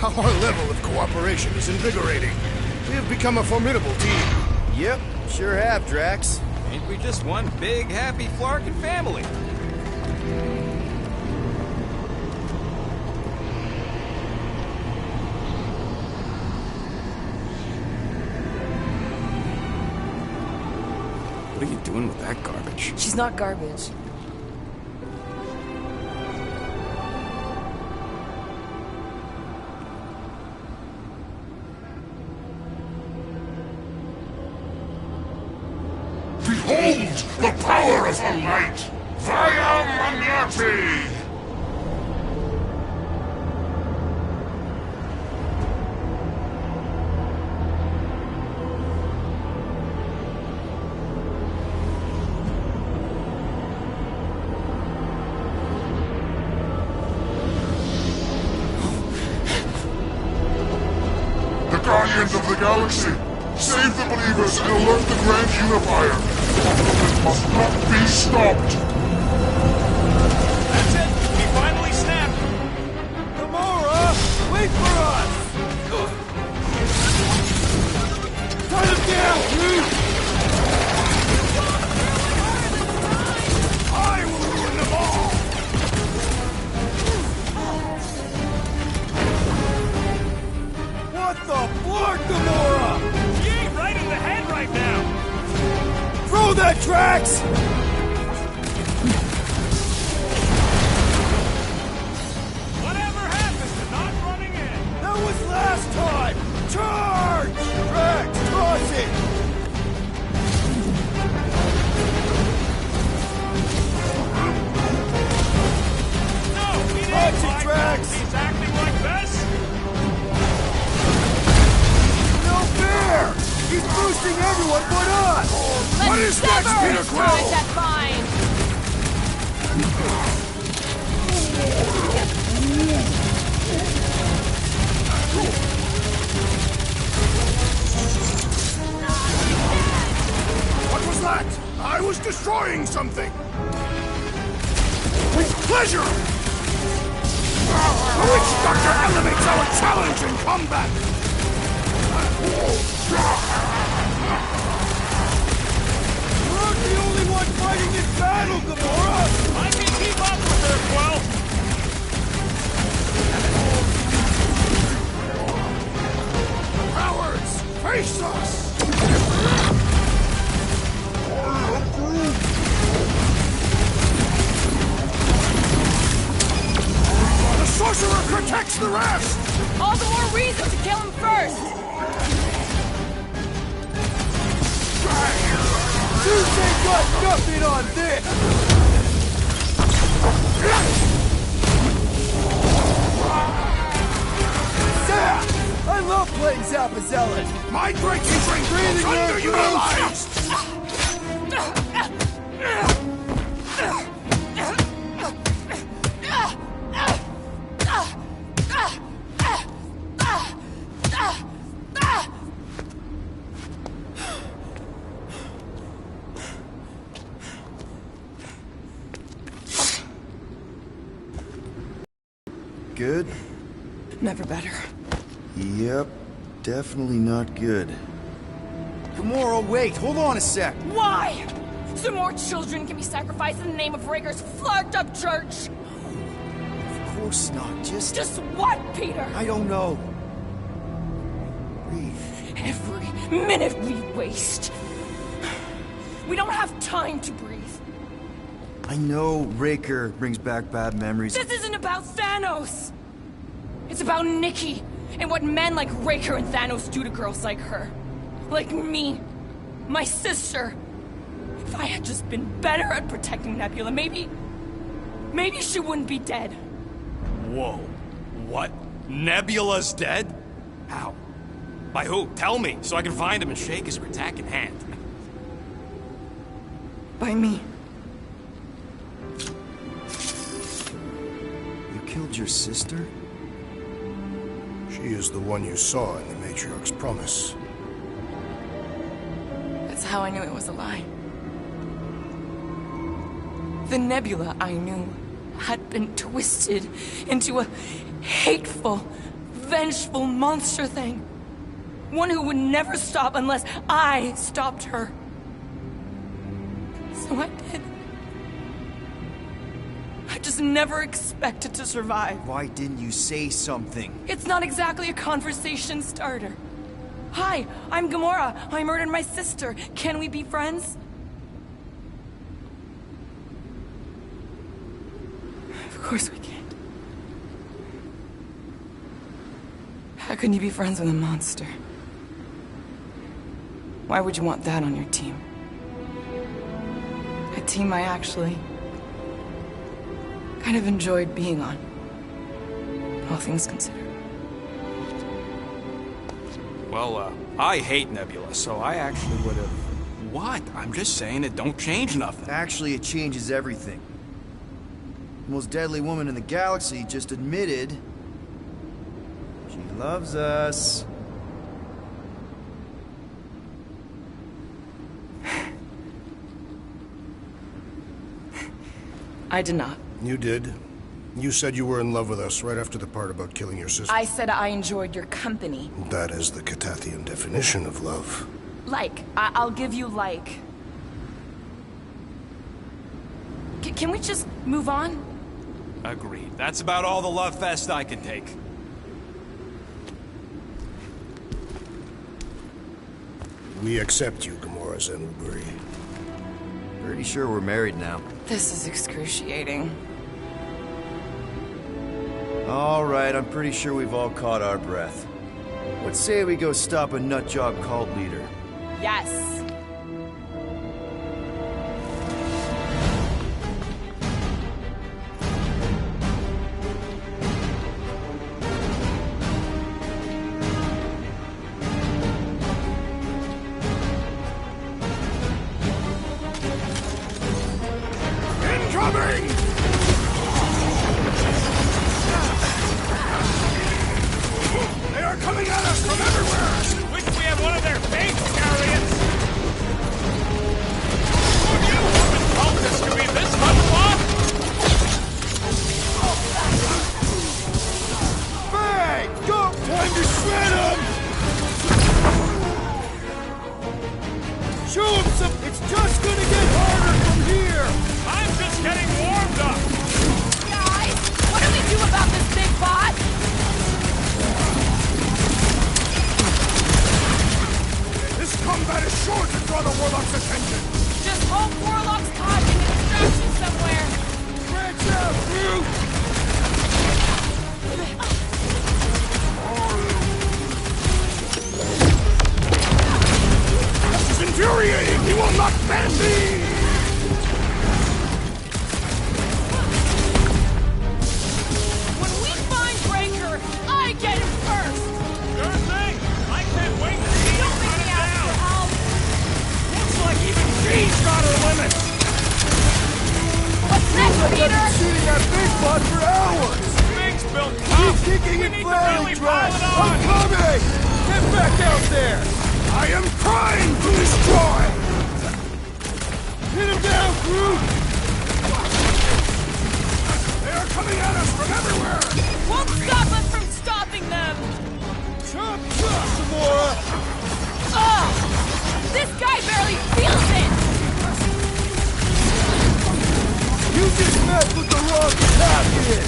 Our level of cooperation is invigorating. We have become a formidable team. Yep, sure have, Drax. Ain't we just one big, happy Flarkin family? What are you doing with that garbage? She's not garbage. Behold the power of the light! Vaya Maniati! The Guardians of the Galaxy! Save the believers and alert the Grand Unifier! It must not be stopped! That's it! We finally snapped! Gamora! Wait for us! Cut him down, dude! I will ruin them all! What the flark, Gamora? She ain't right in the head right now! Throw that, Drax! Whatever happened to not running in? That was last time! Charge! Drax, toss it! No, he didn't Watch it, like Drax! that. He's acting like this? No fair! He's boosting everyone but us! What is next, Peter Quill? That's fine. What was that? I was destroying something! With pleasure! The Witch Doctor elevates our challenge in combat! We're not the only one fighting in battle, Gamora! I can keep up with her, Quill! Cowards! Face us! The sorcerer protects the rest! All the more reason to kill him first! Zeus ain't got nothing on this! Zap! I love playing Zappazellan! My breaking ring breathing underutilized! Good? Never better. Yep, definitely not good. Gamora, wait, hold on a sec. Why? So more children can be sacrificed in the name of Raker's flarked up church? Of course not, just... Just what, Peter? I don't know. Breathe. Every minute we waste. We don't have time to breathe. I know Raker brings back bad memories. This isn't about Thanos! It's about Nikki, and what men like Raker and Thanos do to girls like her. Like me. My sister. If I had just been better at protecting Nebula, maybe she wouldn't be dead. Whoa. What? Nebula's dead? How? By who? Tell me, so I can find him and shake his Ratak in hand. By me. You killed your sister? She is the one you saw in the Matriarch's promise. That's how I knew it was a lie. The Nebula I knew had been twisted into a hateful, vengeful monster thing. One who would never stop unless I stopped her. So I did. I just never expected to survive. Why didn't you say something? It's not exactly a conversation starter. Hi, I'm Gamora. I murdered my sister. Can we be friends? Of course we can't. How can you be friends with a monster? Why would you want that on your team? A team I actually kind of enjoyed being on, all things considered. Well, I hate Nebula, so I actually would have... What? I'm just saying it don't change nothing. Actually, it changes everything. The most deadly woman in the galaxy just admitted she loves us. I did not. You did. You said you were in love with us right after the part about killing your sister. I said I enjoyed your company. That is the Catathian definition of love. I'll give you like. Can we just move on? Agreed. That's about all the love fest I can take. We accept you, Gamora Zenuburi. Pretty sure we're married now. This is excruciating. All right, I'm pretty sure we've all caught our breath. Let's say we go stop a nutjob cult leader. Yes. Incoming! They are coming at us from everywhere! Wish we had one of their tank carriers! shooting at big spot for hours! Big's built Keep tough! kicking We and need to flailing, really Drax! pile it I'm on! coming! Get back out there! I am trying to destroy! Hit him down, Groot! They are coming at us from everywhere! Won't stop us from stopping them! Chop, chop, Gamora! Ugh! This guy barely feels it! You just messed with the wrong captain!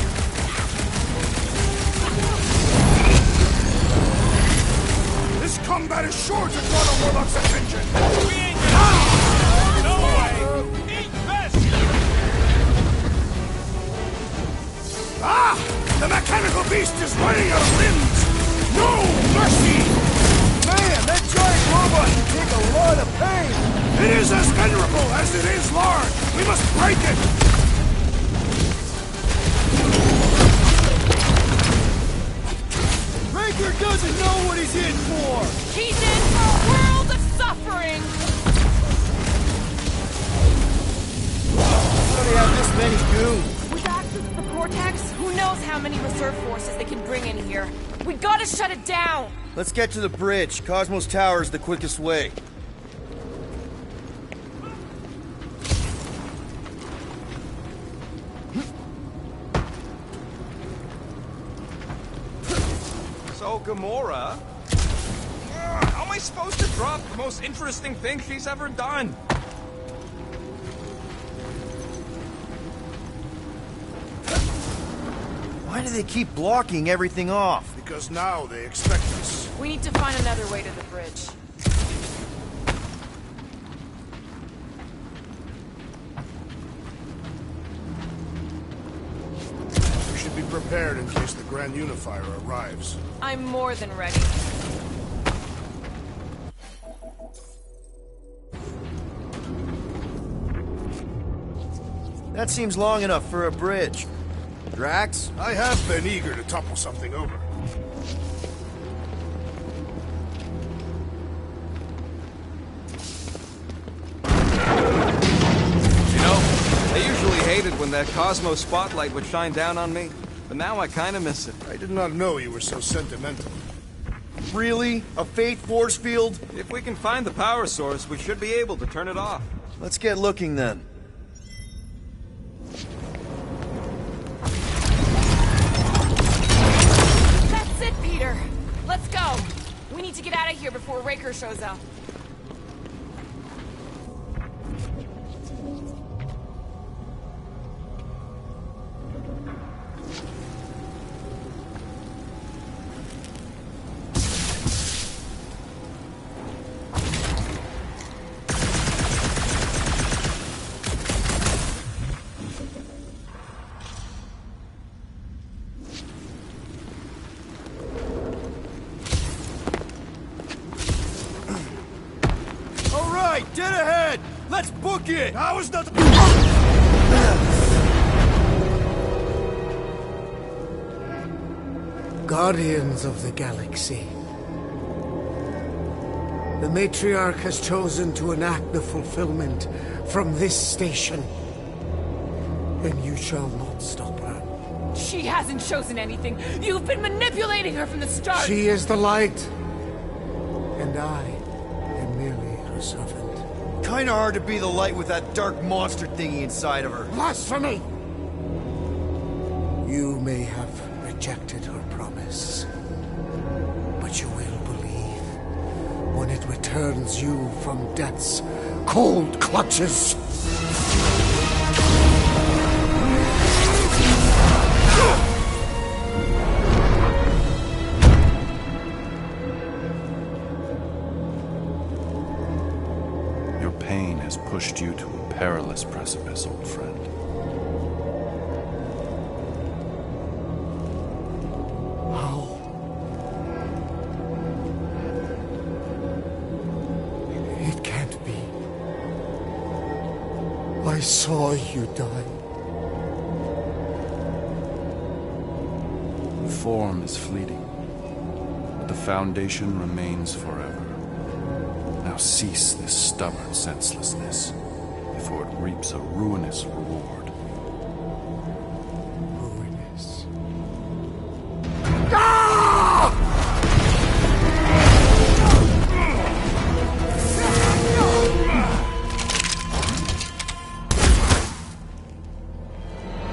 This combat is sure to draw the Warlock's attention! We ain't gonna... No way! Eat this! Ah! The mechanical beast is running out of limbs! No mercy! Man, that giant robot can take a lot of pain! It is as venerable as it is large! We must break it! Raker doesn't know what he's in for! He's in for a world of suffering! How do they have this many goons? With access to the Cortex, who knows how many reserve forces they can bring in here. We gotta shut it down! Let's get to the bridge. Cosmos Tower is the quickest way. So, Gamora... how am I supposed to drop the most interesting thing she's ever done? Why do they keep blocking everything off? Because now they expect us. We need to find another way to the bridge. We should be prepared in case the Grand Unifier arrives. I'm more than ready. That seems long enough for a bridge. Drax? I have been eager to topple something over. You know, I usually hated when that Cosmos spotlight would shine down on me, but now I kinda miss it. I did not know you were so sentimental. Really? A fate force field? If we can find the power source, we should be able to turn it off. Let's get looking then. That's it, Peter! Let's go! We need to get out of here before Raker shows up. Dead ahead! Let's book it! Now is not... Guardians of the Galaxy. The Matriarch has chosen to enact the fulfillment from this station. And you shall not stop her. She hasn't chosen anything. You've been manipulating her from the start. She is the light. And I am merely her servant. Kinda hard to be the light with that dark monster thingy inside of her. Blasphemy! You may have rejected her promise, but you will believe when it returns you from death's cold clutches. Your pain has pushed you to a perilous precipice, old friend. How? It can't be. I saw you die. Form is fleeting, but the foundation remains forever. Now cease this stubborn senselessness, before it reaps a ruinous reward.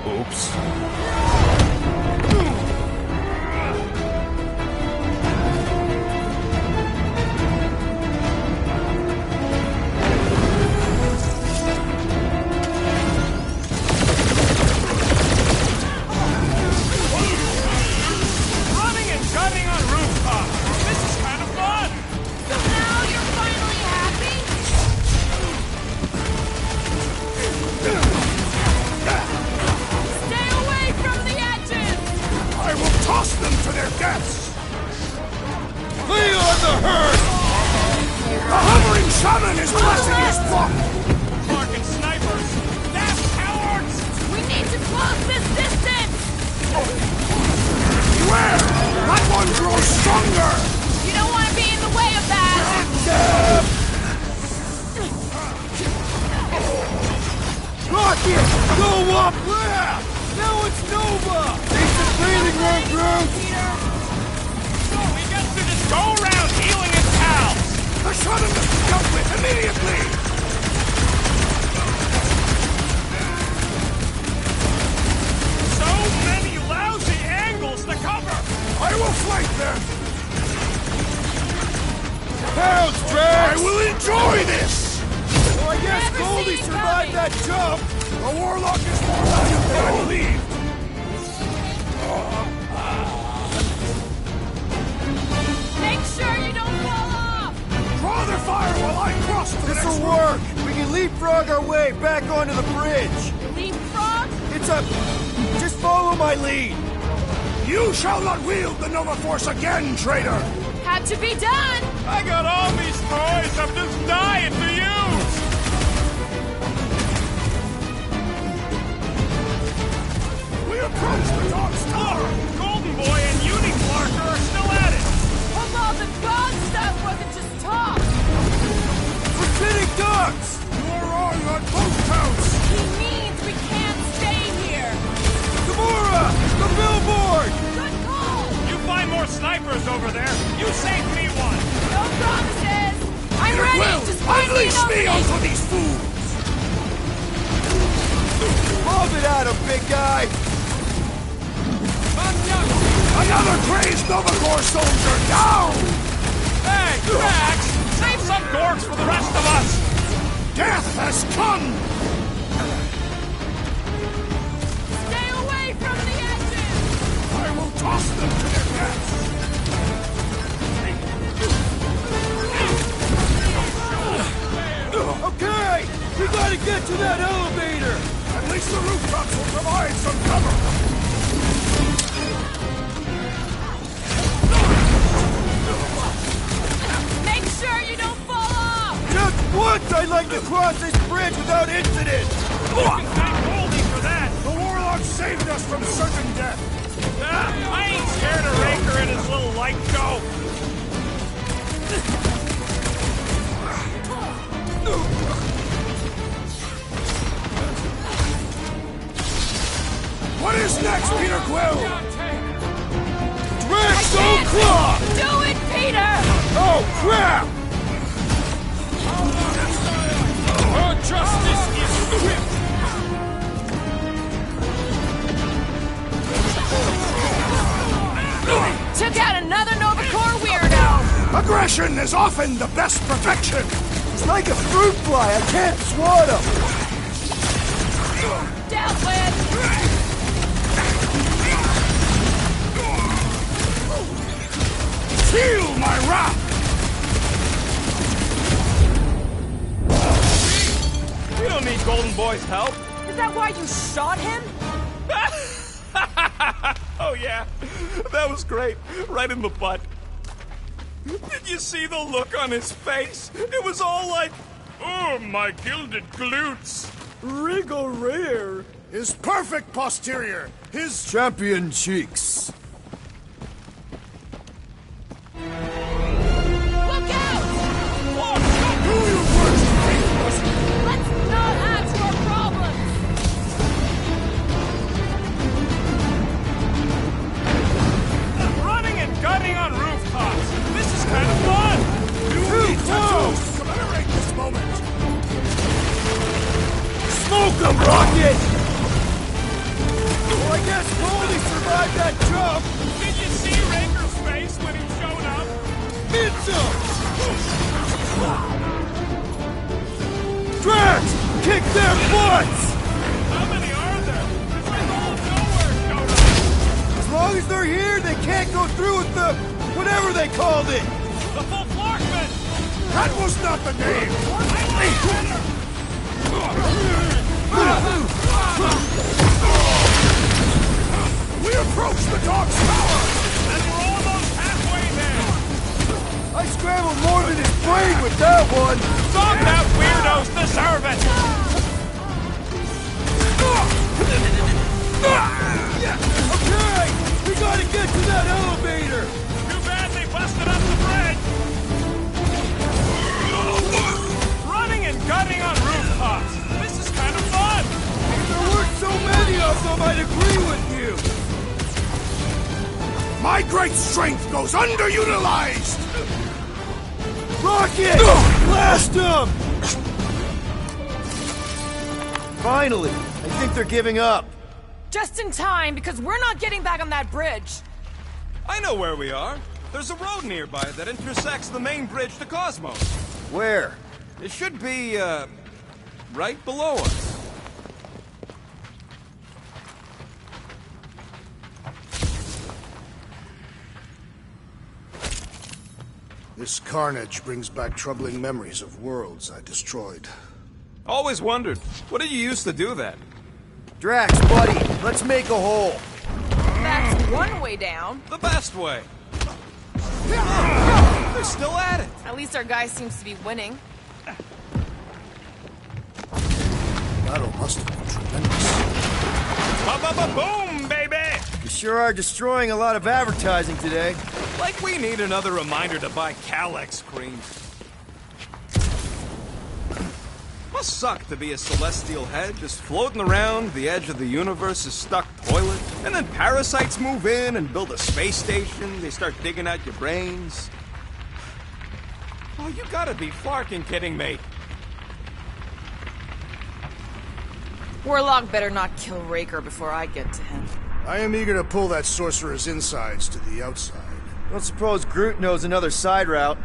Oops. Running and gunning on rooftops. This is kind of fun. So now you're finally happy? Stay away from the edges! I will toss them to their deaths! Flee on the herd! The hovering shaman is blessing his flock! Marking snipers. Damn cowards! We need to close this distance! Beware! That one grows stronger! You don't want to be in the way of that! Rocket! Go up! Yeah! Now it's Nova! Decent breathing room, Groot! So we got to just go around healing his pals. The shaman must be dealt with immediately! So many lousy angles to cover. I will flank them! Pounds, Drax! I will enjoy this! Well, I guess Never Goldie see it survived coming. that jump! The warlock is more valuable than I believed! Make sure you don't fall off! Draw their fire while I cross to the next This'll room. work! We can leapfrog our way back onto the bridge! Leapfrog? It's a... Just follow my lead! You shall not wield the Nova Force again, traitor! Had to be done! I got all these toys. I'm just dying to use. We approach the Dark's Tower! Golden Boy and Uni-Clarker are still at it. Although the god stuff wasn't just talk! We're sitting ducks! You are wrong on both counts! He means we can't stay here! Gamora! The billboard! Good call! You find more snipers over there. You saved me one. No promises! I'm ready! Well, Just find me unleash an me opening! onto these fools! Lob it at him, big guy! Another crazed Novacore soldier down! Hey, Drax! Save some dorks for the rest of us. Death has come! Stay away from the edges! I will toss them to their deaths! Okay! We gotta get to that elevator! At least the rooftops will provide some cover! Make sure you don't fall off! Just once I'd like to cross this bridge without incident! Thank Goldie for that. The warlock saved us from certain death! I ain't scared of Raker and his little light show. What is next, Peter Quill? Drax O'Clock! Do it, Peter! Oh, crap! Our justice is swift. Took out another Novacore weirdo! Aggression is often the best protection! It's like a fruit fly, I can't swat him! Dealt with! Feel my wrath! We don't need Golden Boy's help. Is that why you shot him? Oh yeah, that was great. Right in the butt. Did you see the look on his face? It was all like, oh, my gilded glutes. Wriggle rear! His perfect posterior! His Champion cheeks! Look out! do your worst, pussy! Let's not add to our problems! Running and gunning on rooftops. This is kind of fun. Too close to commemorate this moment! Smoke 'em, Rocket! ride that jump! Did you see Raker's face when he showed up? Mitchell! Drax! Kick their butts! How many are there? It's like all nowhere showed up. As long as they're here, they can't go through with the... whatever they called it! The full Flarkman! That was not the name! We approach the dog's tower! And we're almost halfway there! I scrambled more than his brain with that one! Dog that weirdos deserve it! Okay! We gotta get to that elevator! Too bad they busted up the bridge! Running and gunning on rooftops! This is kind of fun! If there weren't so many of them, I'd agree with you! My great strength goes underutilized! Rocket! Blast them! Finally! I think they're giving up. Just in time, because we're not getting back on that bridge. I know where we are. There's a road nearby that intersects the main bridge to Cosmos. Where? It should be, right below us. This carnage brings back troubling memories of worlds I destroyed. Always wondered, what did you use to do that? Drax, buddy, let's make a hole. That's one way down. The best way. They're still at it. At least our guy seems to be winning. Battle must have been tremendous. Ba-ba-ba-boom, baby! You sure are destroying a lot of advertising today. Like we need another reminder to buy Calyx cream. Must suck to be a celestial head, just floating around the edge of the universe's stuck toilet. And then parasites move in and build a space station. They start digging out your brains. Oh, you gotta be flarking kidding me. Warlock better not kill Raker before I get to him. I am eager to pull that sorcerer's insides to the outside. Don't suppose Groot knows another side route.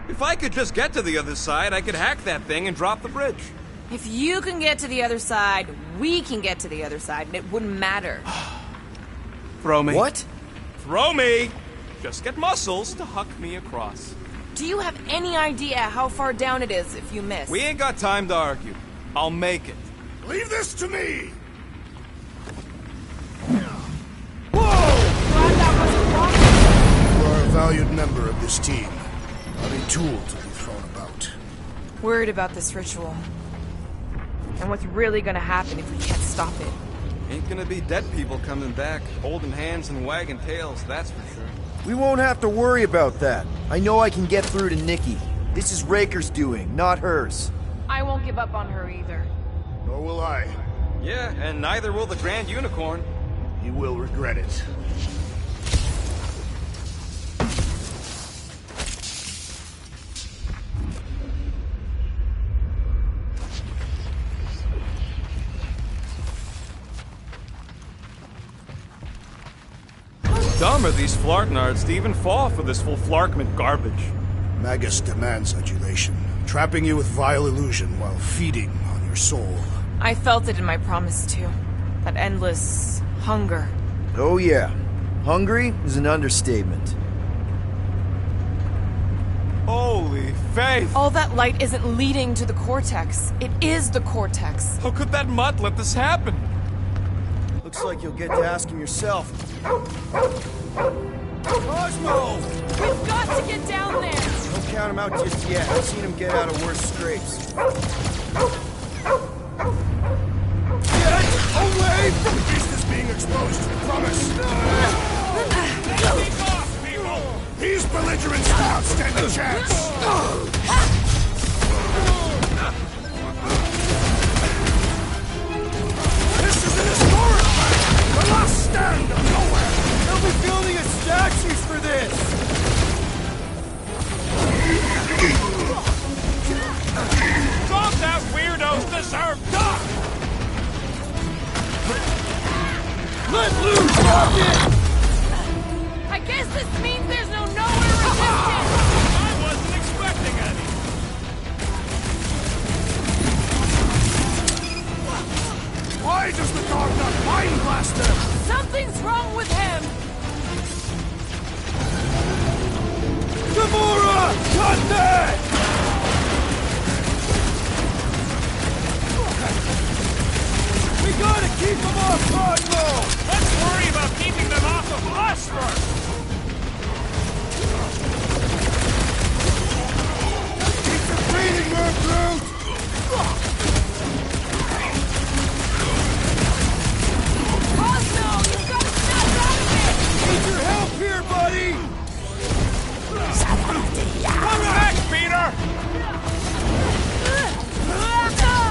If I could just get to the other side, I could hack that thing and drop the bridge. If you can get to the other side, we can get to the other side, and it wouldn't matter. Throw me. What? Throw me! Just get muscles to huck me across. Do you have any idea how far down it is if you miss? We ain't got time to argue. I'll make it. Leave this to me! You are a valued member of this team. Not a tool to be thrown about. Worried about this ritual. And what's really gonna happen if we can't stop it. Ain't gonna be dead people coming back, holding hands and wagging tails, that's for sure. We won't have to worry about that. I know I can get through to Nikki. This is Raker's doing, not hers. I won't give up on her either. Nor will I. Yeah, and neither will the Grand Unicorn. He will regret it. Dumb are these Flarknards to even fall for this full Flarkment garbage. Magus demands adulation, trapping you with vile illusion while feeding on your soul. I felt it in my promise too. That endless hunger. Oh yeah. Hungry is an understatement. Holy faith! All that light isn't leading to the Cortex. It is the Cortex. How could that mutt let this happen? Looks like you'll get to ask him yourself. Cosmo! We've got to get down there! Don't count him out just yet. I've seen him get out of worse scrapes. Get away! The beast is being exposed, promise! Take off, people! These belligerents do not stand a chance! This is an historic battle! The last stand of nowhere! They'll be building us statues for this! Stop that weirdos deserve death! Let loose, Rocket! Something's wrong with him! Gamora! Got that! We gotta keep them off Cosmo! Let's worry about keeping them off of us first! Keep the breathing room, Groot! Cosmo, you've got to snap out of it! Need your help here, buddy! Come back, Peter!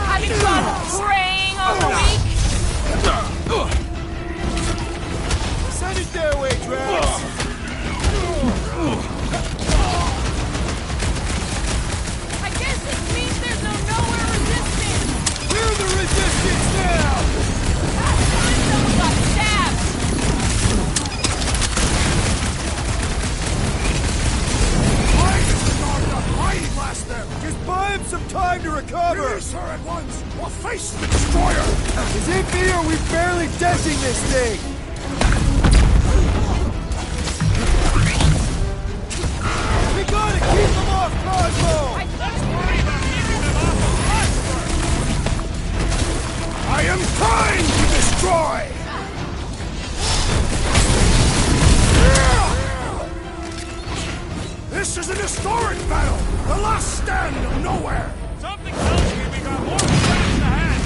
Have you gone praying all week? Send it their way, Drax! I guess this means there's no nowhere resistance! We're the resistance now! Last time someone got stabbed! Just buy him some time to recover! Release her at once, or face the destroyer! Is it me or we barely denting this thing? We gotta keep them off Cosmo! Let's worry about keeping them off of us first! I am trying to destroy! This is an historic battle! The last stand of nowhere! Something tells me we got more plans ahead!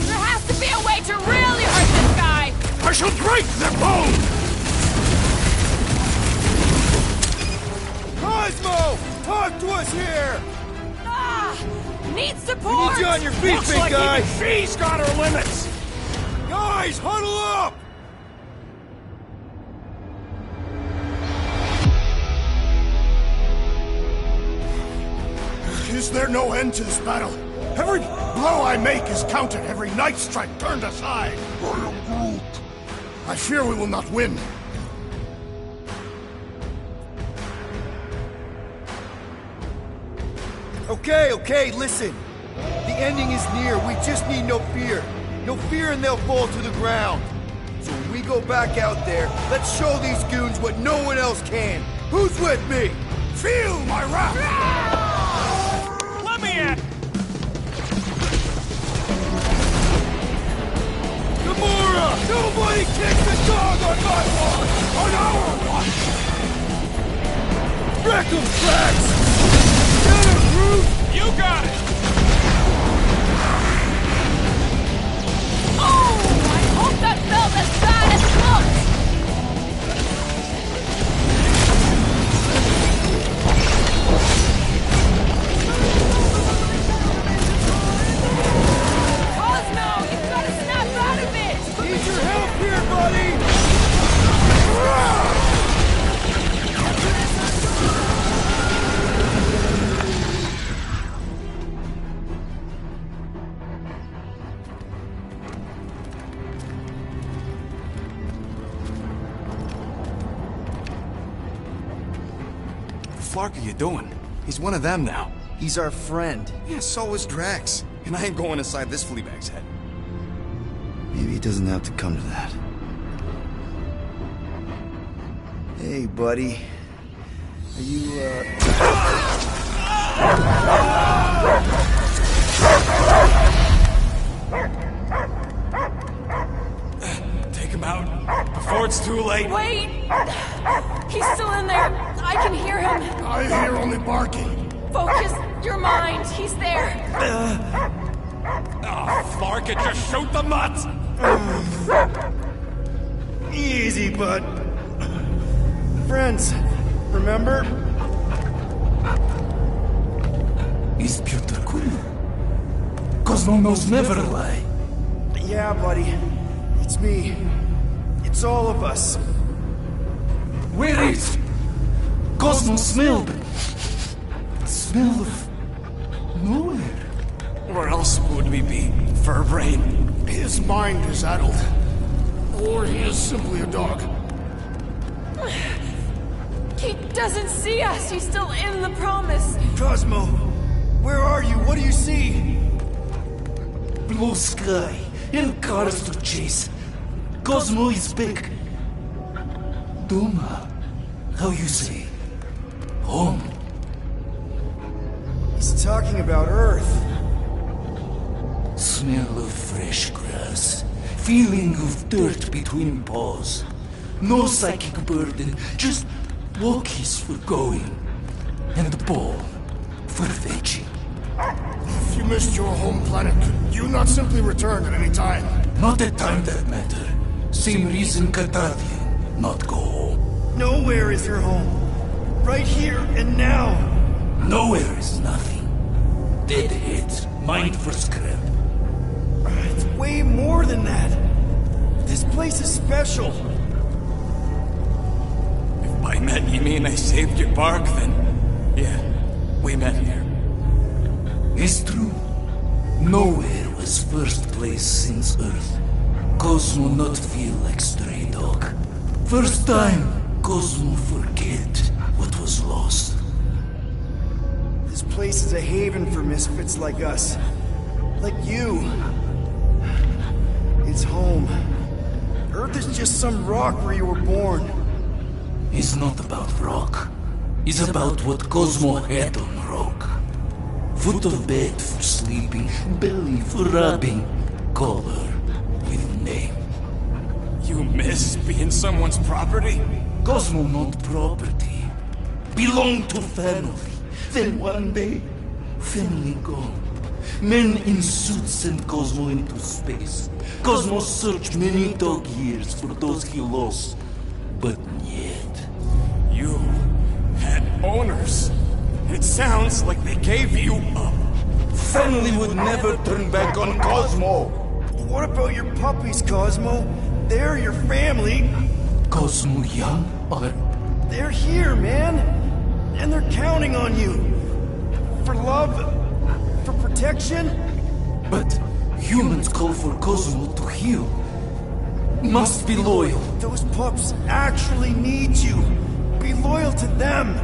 There has to be a way to really hurt this guy! I shall break their bone! Cosmo! Talk to us here! Ah! Need We support! need you on your feet, Looks big like guy! even she's got her limits! Guys, huddle up! Is there no end to this battle? Every blow I make is counted, every knife strike turned aside. I am Groot. I fear we will not win. Okay, listen. The ending is near. We just need no fear. No fear and they'll fall to the ground. So when we go back out there, let's show these goons what no one else can. Who's with me? Feel my wrath! Let me in! Gamora! Nobody kicks the dog on my watch! On our watch! Wreck 'em, Drax! Get him, Groot! You got it! Oh! I hope that felt as bad as it looked! Cosmo! You've got to snap out of it! Need your help here, buddy! What the fuck are you doing? He's one of them now. He's our friend. Yeah, so is Drax. And I ain't going inside this fleabag's head. Maybe it doesn't have to come to that. Hey, buddy. Are you, Take him out before it's too late. Wait! He's still in there! I can hear him! I hear only barking. Focus your mind! He's there! Oh, Clark, it just shoot the nuts! Easy, bud. Friends, remember? Is Peter Quill? Cosmo knows never lie. Yeah, buddy. It's me. It's all of us. Where is Cosmo smelled? The smell of nowhere. Where else would we be? Furbrain. His mind is addled. Or he is simply a dog. He doesn't see us! He's still in the promise! Cosmo, where are you? What do you see? Blue sky and cars to chase. Cosmo is back. Doma, how you say? Home. He's talking about Earth. Smell of fresh grass. Feeling of dirt between paws. No psychic burden, just walkies for going. And the ball for fetching. If you missed your home planet, could you not simply return at any time? Not at time that matter. Same reason Catarthian, not go home. Nowhere is your home. Right here and now. Nowhere is nothing. Dead heads, mind for scrap. It's way more than that. This place is special. If by met you mean I saved your bark, then yeah, we met here. It's true. Nowhere was first place since Earth. Cosmo not feel like stray dog. First time, Cosmo forget what was lost. This place is a haven for misfits like us. Like you. It's home. Earth is just some rock where you were born. It's not about rock. It's about what Cosmo had on rock. Foot of bed for sleeping, belly for rubbing, color with name. You miss being someone's property? Cosmo not property. Belong to family. Then one day, family gone. Men in suits send Cosmo into space. Cosmo searched many dog years for those he lost. But yet... You had owners. It sounds like they gave you up. Family would never turn back on Cosmo. What about your puppies, Cosmo? They're your family. Cosmo young or... They're here, man. And they're counting on you. For love, for protection. But humans call for Cosmo to heal. Must be loyal. Those pups actually need you. Be loyal to them.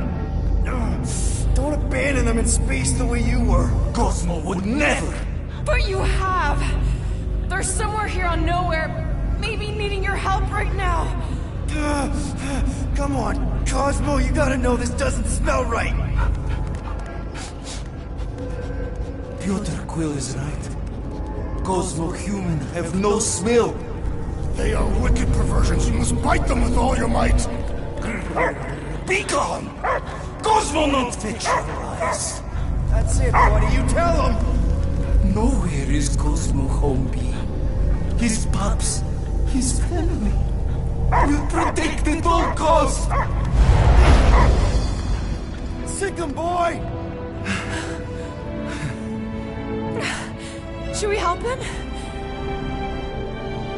Don't abandon them in space the way you were. Cosmo would never. But you have. They're somewhere here on Nowhere, maybe needing your help right now. Come on, Cosmo, you gotta know this doesn't smell right. Piotr Quill is right. Cosmo human have no smell. They are wicked perversions. You must bite them with all your might. Be gone! Cosmo not fetch your lies. That's it, buddy. You tell him. Nowhere is Cosmo home be. His pups, his family, will protect at all costs. Sick him, boy! Should we help him?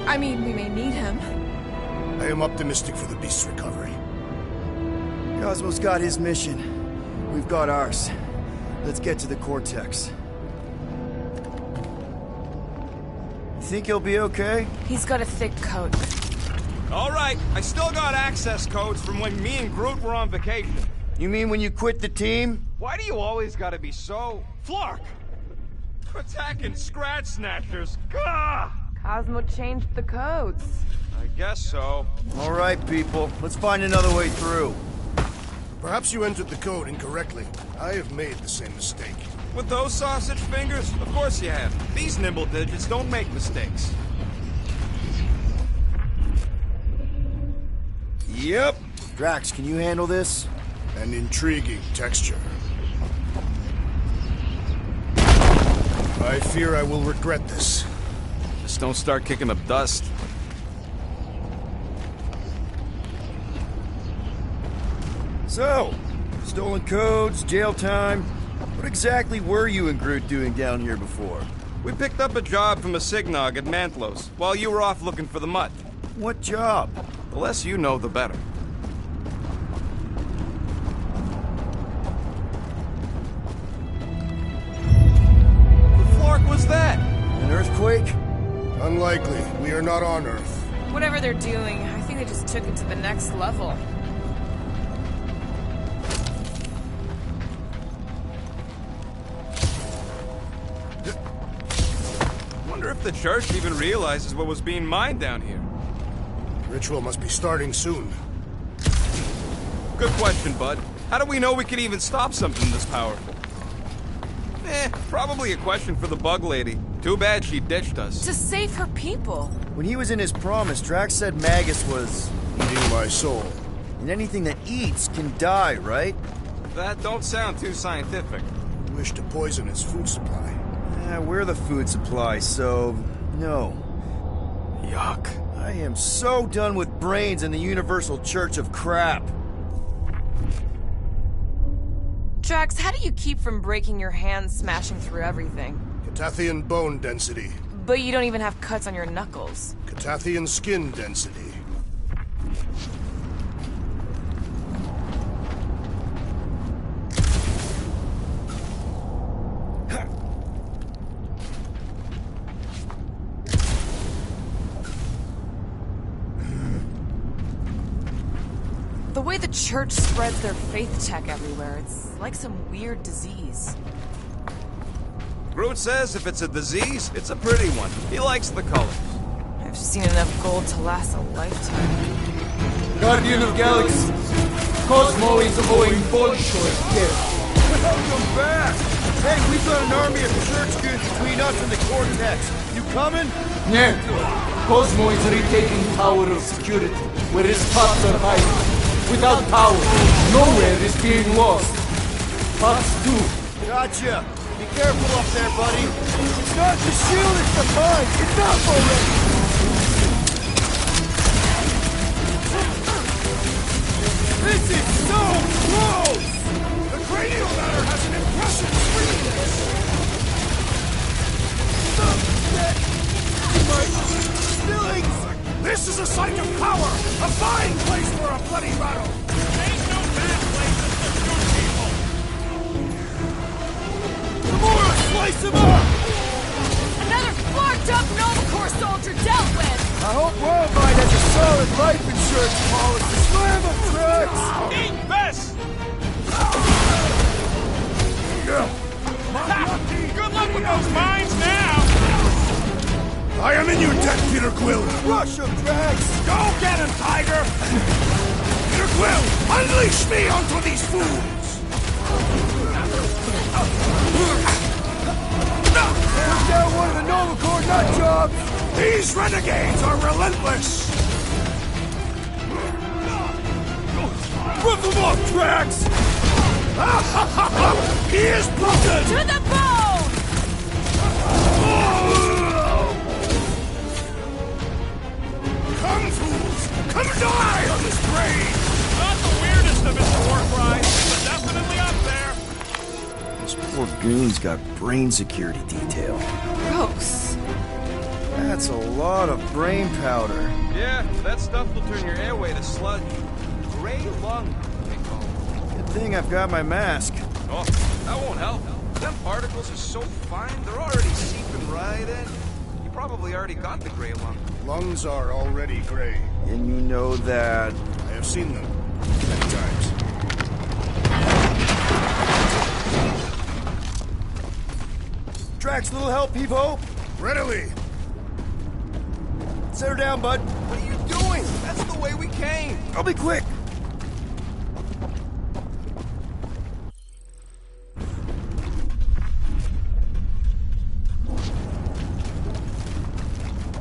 I mean, we may need him. I am optimistic for the beast's recovery. Cosmo's got his mission. We've got ours. Let's get to the Cortex. You think he'll be okay? He's got a thick coat. All right, I still got access codes from when me and Groot were on vacation. You mean when you quit the team? Why do you always gotta be so... Flark! Attacking Scratch Snatchers! Gah! Cosmo changed the codes. I guess so. All right, people. Let's find another way through. Perhaps you entered the code incorrectly. I have made the same mistake. With those sausage fingers? Of course you have. These nimble digits don't make mistakes. Yep. Drax, can you handle this? An intriguing texture. I fear I will regret this. Just don't start kicking up dust. So, stolen codes, jail time. What exactly were you and Groot doing down here before? We picked up a job from a Signog at Mantlos, while you were off looking for the mutt. What job? The less you know, the better. The Flark was that? An earthquake? Unlikely. We are not on Earth. Whatever they're doing, I think they just took it to the next level. Wonder if the church even realizes what was being mined down here. Ritual must be starting soon. Good question, bud. How do we know we can even stop something this powerful? Probably a question for the bug lady. Too bad she ditched us. To save her people. When he was in his promise, Drax said Magus was... eating my soul. And anything that eats can die, right? That don't sound too scientific. Wish to poison his food supply. We're the food supply, so... no. Yuck. I am so done with brains and the Universal Church of Crap. Drax, how do you keep from breaking your hands smashing through everything? Catathian bone density. But you don't even have cuts on your knuckles. Catathian skin density. The way the church spreads their faith tech everywhere, it's like some weird disease. Groot says if it's a disease, it's a pretty one. He likes the colors. I've seen enough gold to last a lifetime. Guardian of Galaxies, Cosmo is owing Bolshoi care. Welcome back! Hey, we've got an army of church goons between us and the Cortex. You coming? Yeah. Cosmo is retaking Tower of Security, where his pops are hiding. Without power, nowhere is being lost. Pops too. Gotcha. Be careful up there, buddy. It's not the shield, it's the mine. Enough already! This is so close! The cranial matter has an impressive screen! My feelings! This is a site of power! A fine place for a bloody battle! Ain't no bad places to shoot people! Gamora, slice him up! Another flarked up Nova Corps soldier dealt with! I hope Worldwide has a solid life insurance policy. Slam him, Drax! Eat this! Good luck with those mines now! I am in your debt, Peter Quill! Rush him, Drax! Go get him, Tiger! Peter Quill, unleash me onto these fools! Take down one of the Nova Corps nut jobs! These renegades are relentless! Rip him off, Drax! He is broken! To the bone! Come, fools! Come die on this grave! Not the weirdest of his war cries, but definitely up there. This poor goon's got brain security detail. Gross. That's a lot of brain powder. Yeah, that stuff will turn your airway to sludge. Gray lung, they call it. Good thing I've got my mask. Oh, that won't help. Them particles are so fine, they're already seeping right in. You probably already got the gray lung. Lungs are already gray. And you know that... I have seen them many times. Drax, little help, Peep-Ho? Readily! Set her down, bud. What are you doing? That's the way we came. I'll be quick.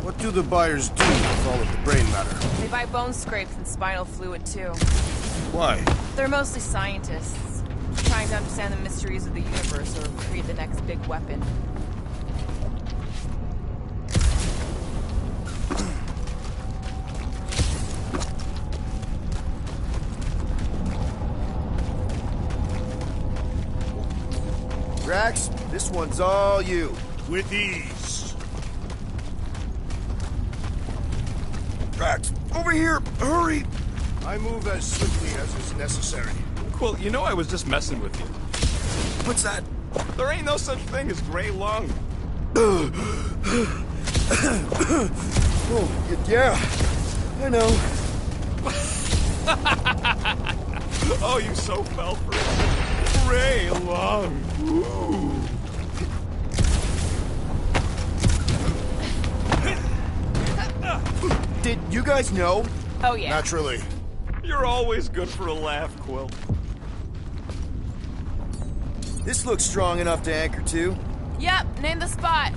What do the buyers do with all of the brain matter? They buy bone scrapes and spinal fluid, too. Why? They're mostly scientists, trying to understand the mysteries of the universe or create the next big weapon. Drax, this one's all you. With ease. Drax, over here! Hurry! I move as swiftly as is necessary. Quill, you know I was just messing with you. What's that? There ain't no such thing as gray lung. Oh, yeah. I know. Oh, you so fell for it. Gray lung. Ooh. Did you guys know Oh, yeah. Naturally. You're always good for a laugh, Quill. This looks strong enough to anchor to. Yep, name the spot.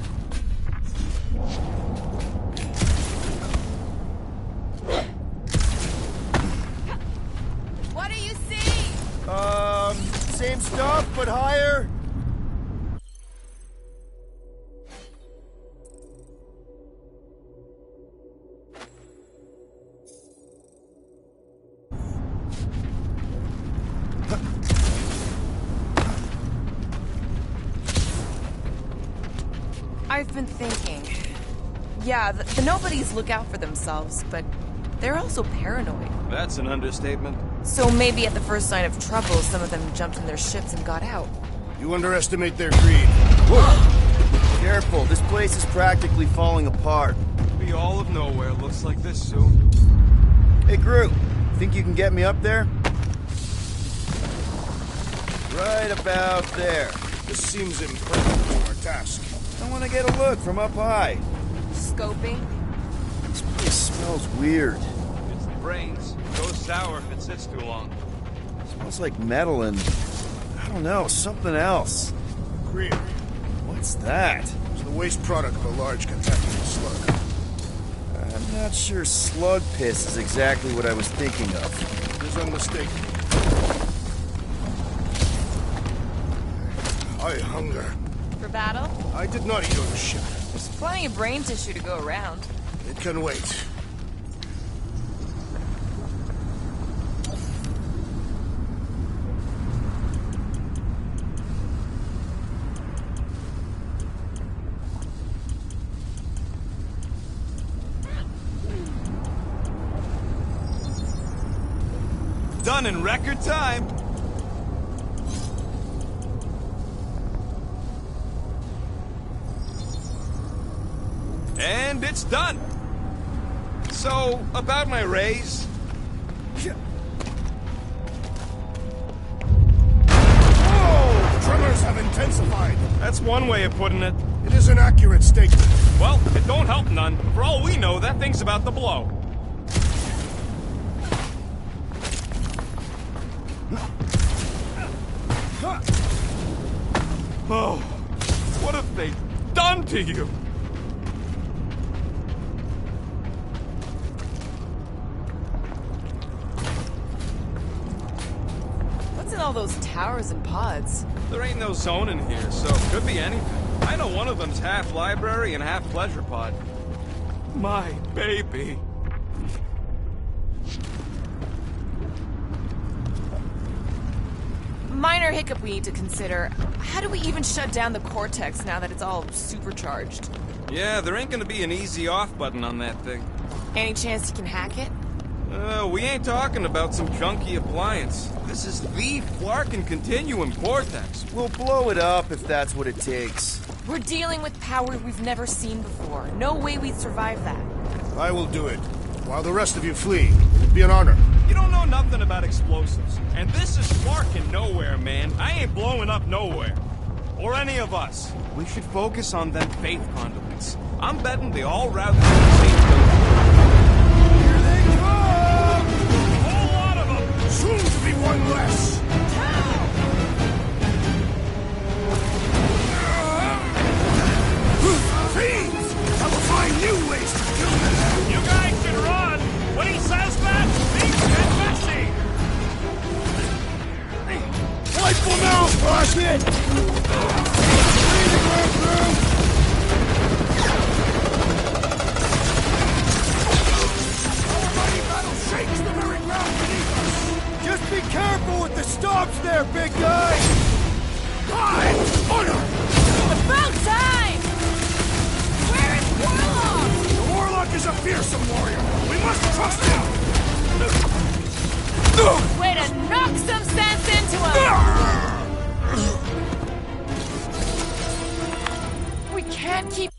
What do you see? Same stuff, but higher. I've been thinking. Yeah, the nobodies look out for themselves, but they're also paranoid. That's an understatement. So maybe at the first sign of trouble, some of them jumped in their ships and got out. You underestimate their greed. Careful, this place is practically falling apart. Be all of nowhere looks like this soon. Hey, Groot, think you can get me up there? Right about there. This seems imperfect for our task. I want to get a look from up high. Scoping? This place smells weird. It's the brains. It goes sour if it sits too long. It smells like metal and, I don't know, something else. Cream. What's that? It's the waste product of a large contaminated slug. I'm not sure slug piss is exactly what I was thinking of. It is unmistakable. I hunger. For battle? I did not eat on the ship. There's plenty of brain tissue to go around. It can wait. Done in record time. And it's done. So, about my raise. Whoa! Tremors have intensified. That's one way of putting it. It is an accurate statement. Well, it don't help none. For all we know, that thing's about to blow. Oh, what have they done to you? What's in all those towers and pods? There ain't no zone in here, so it could be anything. I know one of them's half library and half pleasure pod. My baby. Minor hiccup we need to consider. How do we even shut down the Cortex now that it's all supercharged? Yeah, there ain't gonna be an easy off button on that thing. Any chance you can hack it? We ain't talking about some junky appliance. This is the Flarkin Continuum Cortex. We'll blow it up if that's what it takes. We're dealing with power we've never seen before. No way we'd survive that. I will do it. While the rest of you flee, it'd be an honor. You don't know nothing about explosives. And this is Flarkin Nowhere, man. I ain't blowing up nowhere. Or any of us. We should focus on them faith conduits. I'm betting they all route through the same building. Here they come! A whole lot of them! Soon to be one less! Fiends! I will find new ways to kill them! You guys should run! When he says that, things get messy! Rifle now! Flash it! Breathing room through! Our mighty battle shakes the very ground beneath us! Just be careful with the stops there, big guy! Time! Honor! About time! Where is Warlock? The Warlock is a fearsome warrior! We must trust him! Way to knock some sense into him! We can't keep...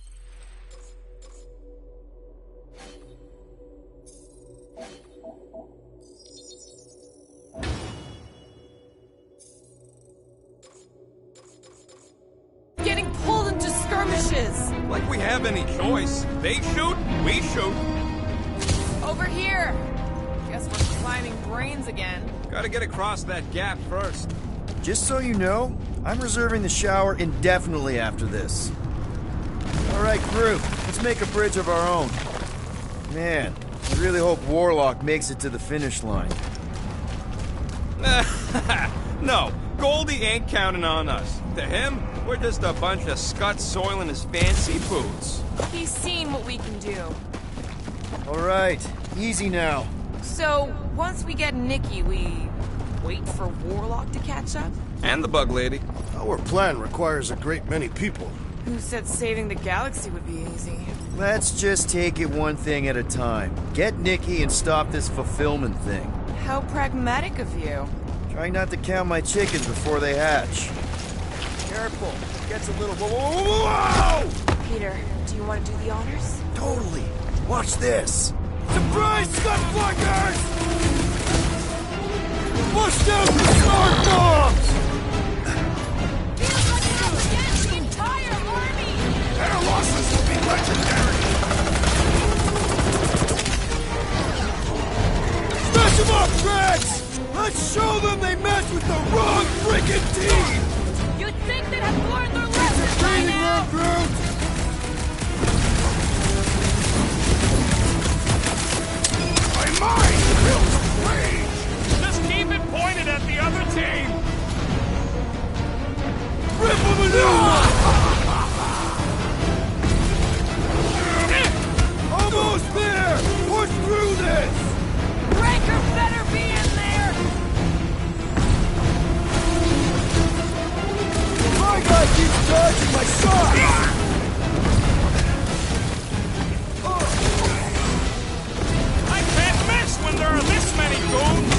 getting pulled into skirmishes! Like we have any choice. They shoot, we shoot. Over here! Guess we're climbing brains again. Gotta get across that gap first. Just so you know, I'm reserving the shower indefinitely after this. Alright, crew, let's make a bridge of our own. Man, I really hope Warlock makes it to the finish line. No, Goldie ain't counting on us. To him, we're just a bunch of scuts soiling his fancy boots. He's seen what we can do. Alright, easy now. So, once we get Nikki, we wait for Warlock to catch up? And the bug lady. Our plan requires a great many people. Who said saving the galaxy would be easy? Let's just take it one thing at a time. Get Nikki and stop this fulfillment thing. How pragmatic of you. Try not to count my chickens before they hatch. Careful, it gets a little... Whoa! Peter, do you want to do the honors? Totally. Watch this. Surprise, Scutflaggers! Bust out the smart bombs! Feels like we're up against the entire army! Their losses will be legendary! Smash them up, Drax! Let's show them they match with the wrong freaking team! You'd think they'd have learned their lessons by now! My mind feels rage! Just keep it pointed at the other team! Rip them a new one! Almost there! Push through this! Ranker better be in there! My guy keeps dodging my shot! I can't miss when there are this many goons!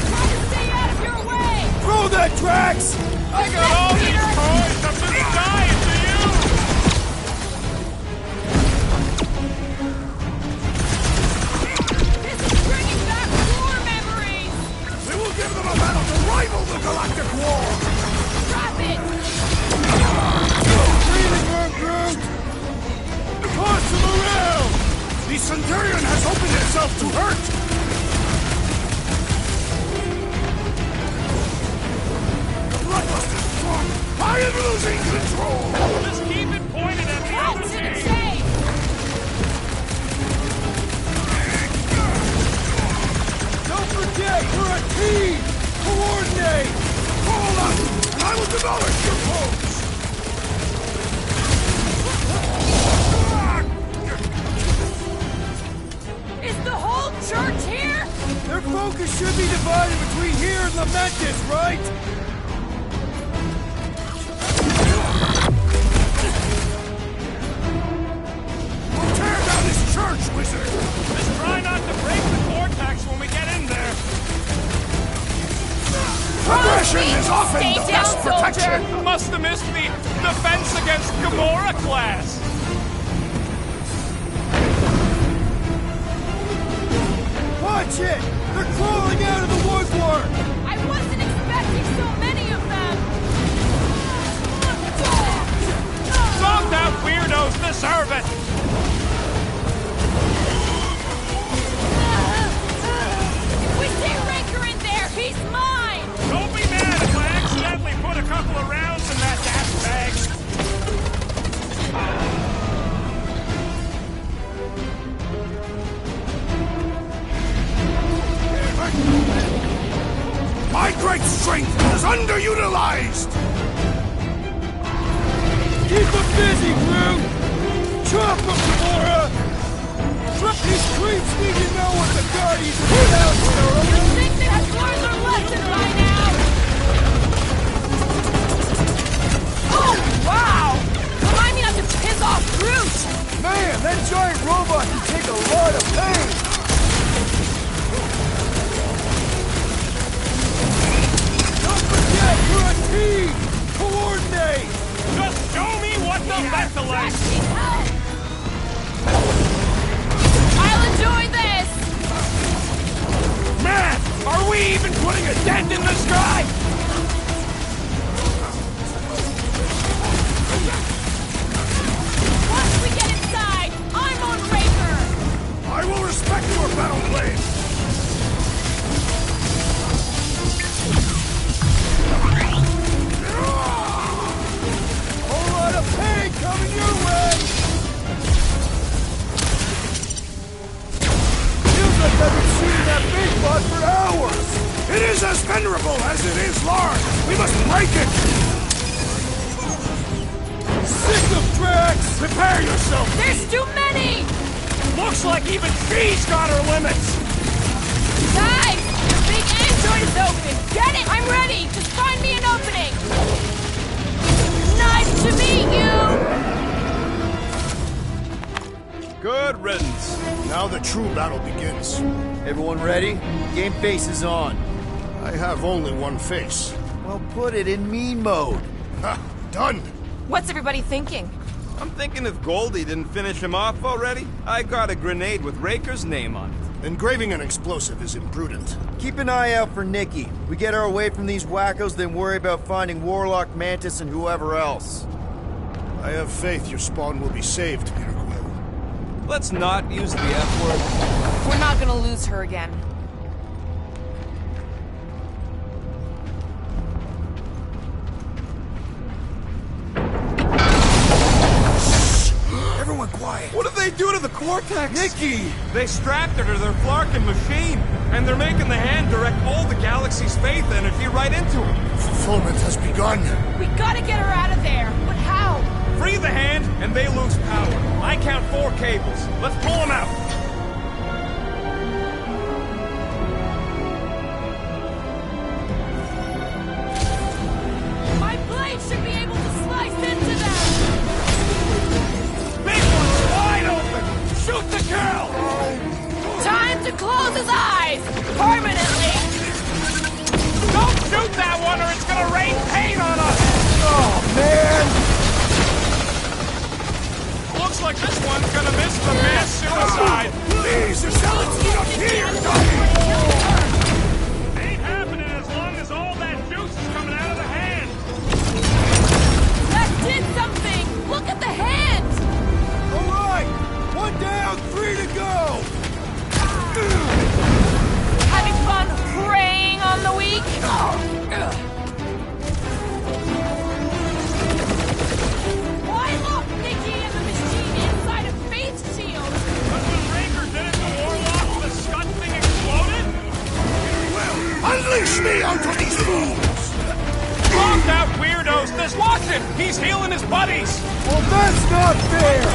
Try to stay out of your way! Throw that, Drax! I got all these toys! I'm busy dying to you! This is bringing back war memories! We will give them a battle to rival the Galactic War! Drop it! Breathing room, Groot! Toss him around! The Centurion has opened itself to hurt! The Bloodlust is strong! I am losing control! Just keep it pointed at the other team! Don't forget, we're a team! Coordinate! Call up, and I will demolish your foes! Is the whole church here? Their focus should be divided between here and Lamentis, right? We'll tear down this church, wizard! Just try not to break the vortex when we get in there! Aggression is often Stay the down, best protection! Soldier! Must have missed the Defense Against Gamora class! Watch it! They're crawling out of the woodwork! I wasn't expecting so many of them! Zonked out weirdos deserve it! If we see Ranker in there, he's mine! Don't be mad if I accidentally put a couple of rounds in that gas bag! My great strength is underutilized! Keep them busy, Groot! Chop them, Gamora! These creeps need to know what the Guardians are about! You'd think they had learned their lesson by now! Oh, wow! Remind me not to piss off Groot! Man, that giant robot can take a lot of pain! Don't forget, we're a team! Coordinate! Just show me what the ventilates! I'll enjoy this! Man, are we even putting a dent in the sky? Once we get inside, I'm on Raker! I will respect your battle plan! Take it! Sick of tracks! Prepare yourself! There's too many! Looks like even she's got her limits! Guys! The big android is open! Get it! I'm ready! Just find me an opening! Nice to meet you! Good riddance. Now the true battle begins. Everyone ready? Game face is on. I have only one face. Well, put it in mean mode. Ha! Done! What's everybody thinking? I'm thinking if Goldie didn't finish him off already, I got a grenade with Raker's name on it. Engraving an explosive is imprudent. Keep an eye out for Nikki. We get her away from these wackos, then worry about finding Warlock, Mantis, and whoever else. I have faith your spawn will be saved, Peter Quill. Let's not use the F word. We're not gonna lose her again. Everyone quiet! What did they do to the Cortex? Nikki! They strapped her to their Flarkin machine, and they're making the hand direct all the galaxy's faith energy right into it. Fulfillment has begun. We gotta get her out of there! But how? Free the hand, and they lose power. I count 4 cables. Let's pull them out. My blade should be able to slice into them! Big one's wide open! Shoot the girl! Time to close his eyes! Permanently! Don't shoot that one or it's gonna rain pain on us! Oh, man! Looks like this one's gonna miss the mass suicide! Please, the zealots get up here! Ain't happening as long as all that juice is coming out of the hand! That did something! Look at the hand! All right! 1 down, 3 to go! Having fun preying on the weak? Why lock Nikki and the machine inside a faith shield? But when Raker did it to Warlock, the scud thing exploded? Unleash me onto these fools! Calm out, weirdos! Just watch him! He's healing his buddies! Well, that's not fair!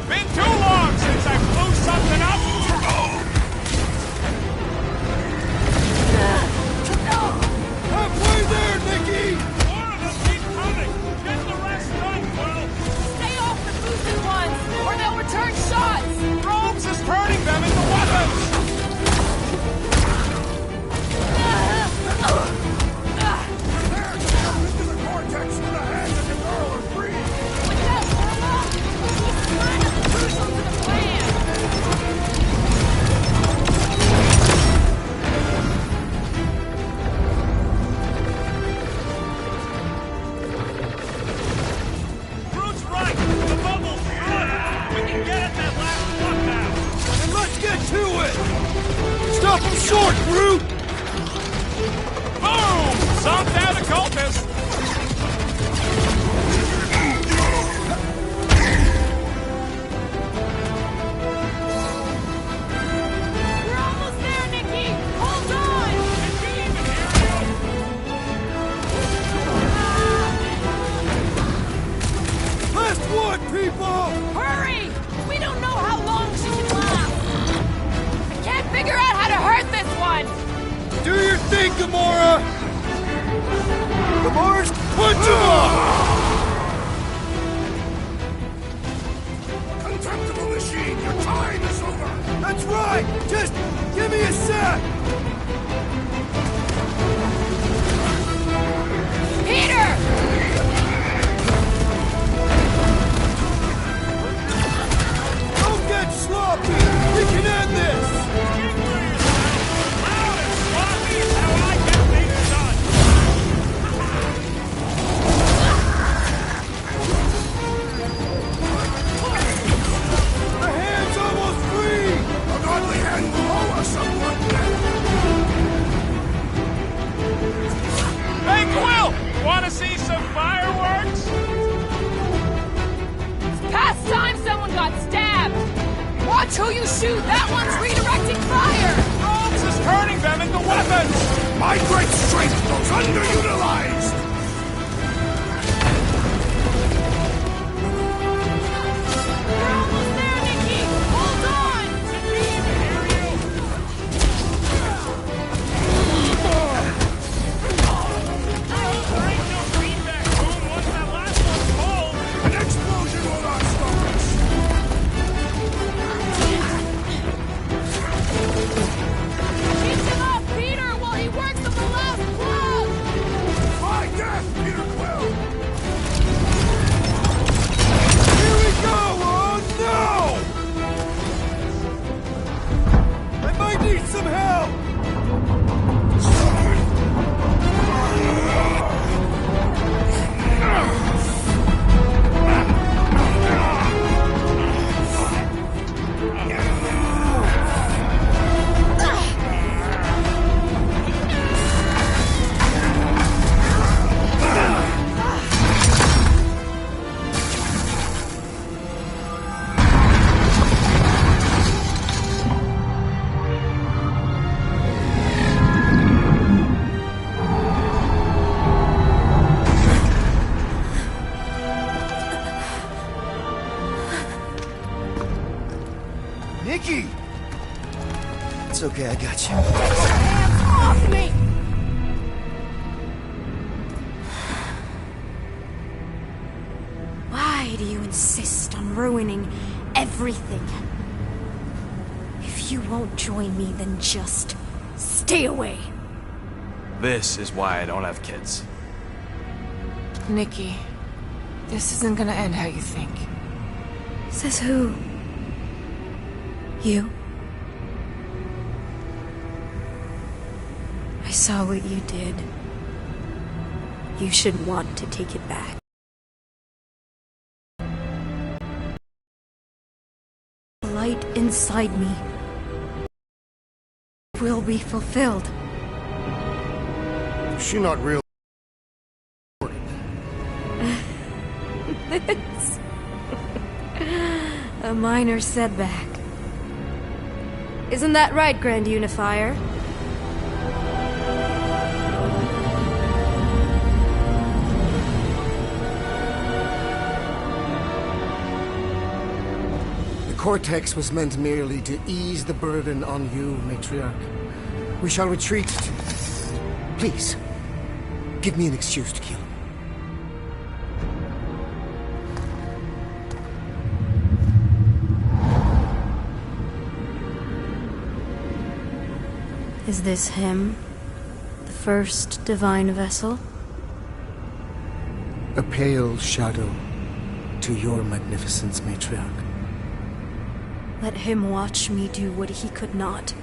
Been too long since I blew something up! Halfway there, Nikki! More of them keep coming! Get the rest done, Quill! Stay off the boosted ones, or they'll return shots! Rogues is turning them into weapons! Into the cortex with the hand and the girl are free! Look out, Warlock! He's kind of crucial to the plan! Groot's right! The bubble's good! We can get at that last one now! Then let's get to it! Stop him short, Groot! Boom! Zonked out a cultist! We're almost there, Nikki! Hold on! Did you even hear me? Last one, people! Hurry! We don't know how long she can last! I can't figure out how to hurt this one! Do your thing, Gamora! Gamora's punch him up! Contemptible machine, your time is over! That's right! Just give me a sec! Peter! Don't get sloppy! We can end this! Loud and sloppy is how I get things done! The hand's almost free! A godly hand below us, someone! Watch who you shoot! That one's redirecting fire! Rhodes is turning them into weapons! My great strength goes underutilized! We're almost there, Nikki! Hold on! There ain't no feedback boom once that last one's full! An explosion will not stop us! Keep him up, Peter, while he works on the last plug! My death, Peter Quill! Here we go! Oh no! I might need some help! Nikki! It's okay, I got you. Hands off me! Why do you insist on ruining everything? If you won't join me, then just stay away. This is why I don't have kids. Nikki, this isn't gonna end how you think. Says who? You? I saw what you did. You should want to take it back. The light inside me will be fulfilled. Is she not real? It's a minor setback. Isn't that right, Grand Unifier? The Cortex was meant merely to ease the burden on you, Matriarch. We shall retreat. Please, give me an excuse to kill him. Is this him? The first divine vessel? A pale shadow to your magnificence, Matriarch. Let him watch me do what he could not.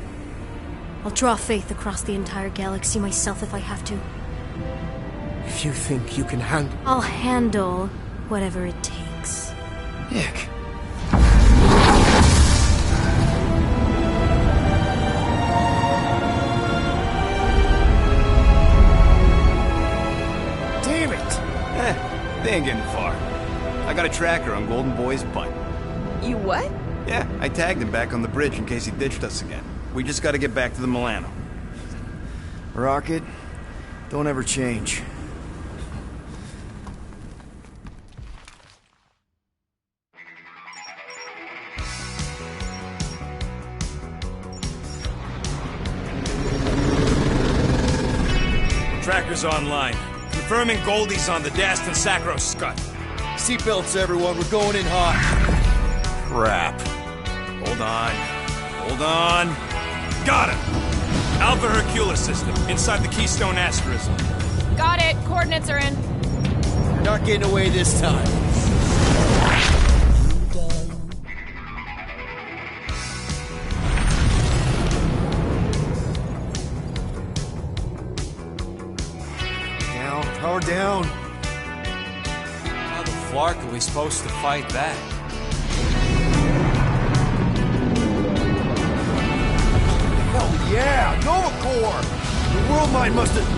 I'll draw faith across the entire galaxy myself if I have to. If you think you can handle... I'll handle whatever it takes. Nick. Damn it! They ain't getting far. I got a tracker on Golden Boy's butt. You what? Yeah, I tagged him back on the bridge in case he ditched us again. We just gotta get back to the Milano. Rocket, don't ever change. Tracker's online. Confirming Goldie's on the Dastan Sacro Scut. Seatbelts, everyone. We're going in hot. Crap. Hold on. Hold on. Got him! Alpha Hercules system, inside the Keystone Asterism. Got it. Coordinates are in. You're not getting away this time. Down. Power down. How the flark are we supposed to fight that? Hell yeah! Nova Corps! The world mind must have...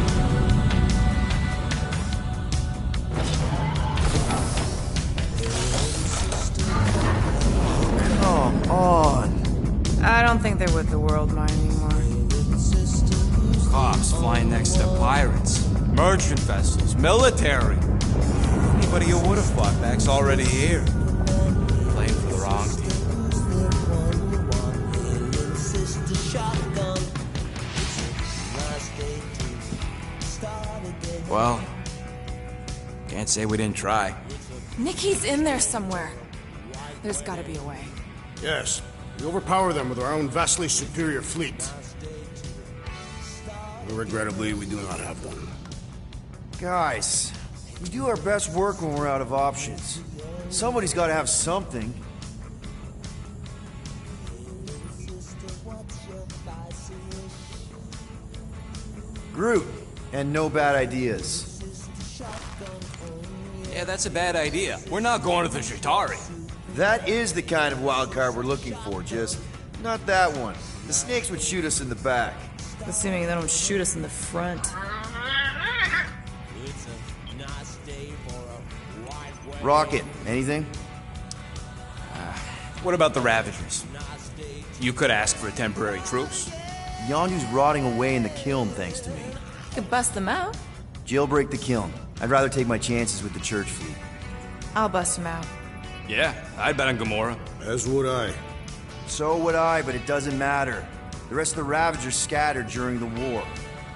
Come on. don't think they're with the world mine anymore. Cops flying next to pirates, merchant vessels, military. Anybody who would have fought back's already here. Playing for the wrong team. Well, can't say we didn't try. Nikki's in there somewhere. There's gotta be a way. Yes, we overpower them with our own vastly superior fleet. Regrettably, we do not have one. Guys, we do our best work when we're out of options. Somebody's got to have something. Groot, and no bad ideas. Yeah, that's a bad idea. We're not going to the Chitauri. That is the kind of wild card we're looking for, just not that one. The snakes would shoot us in the back. Assuming they don't shoot us in the front. Rocket, anything? What about the Ravagers? You could ask for temporary truce. Yondu's rotting away in the kiln thanks to me. You could bust them out. Jailbreak the kiln. I'd rather take my chances with the church fleet. I'll bust them out. Yeah, I'd bet on Gamora. As would I. So would I, but it doesn't matter. The rest of the Ravagers scattered during the war.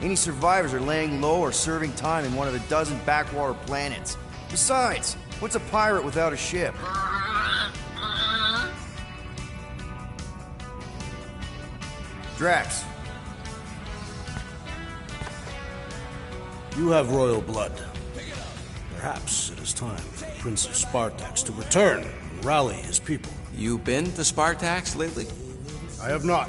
Any survivors are laying low or serving time in one of the dozen backwater planets. Besides, what's a pirate without a ship? Drax. You have royal blood. Perhaps it is time for Prince of Spartax to return and rally his people. You been to Spartax lately? I have not.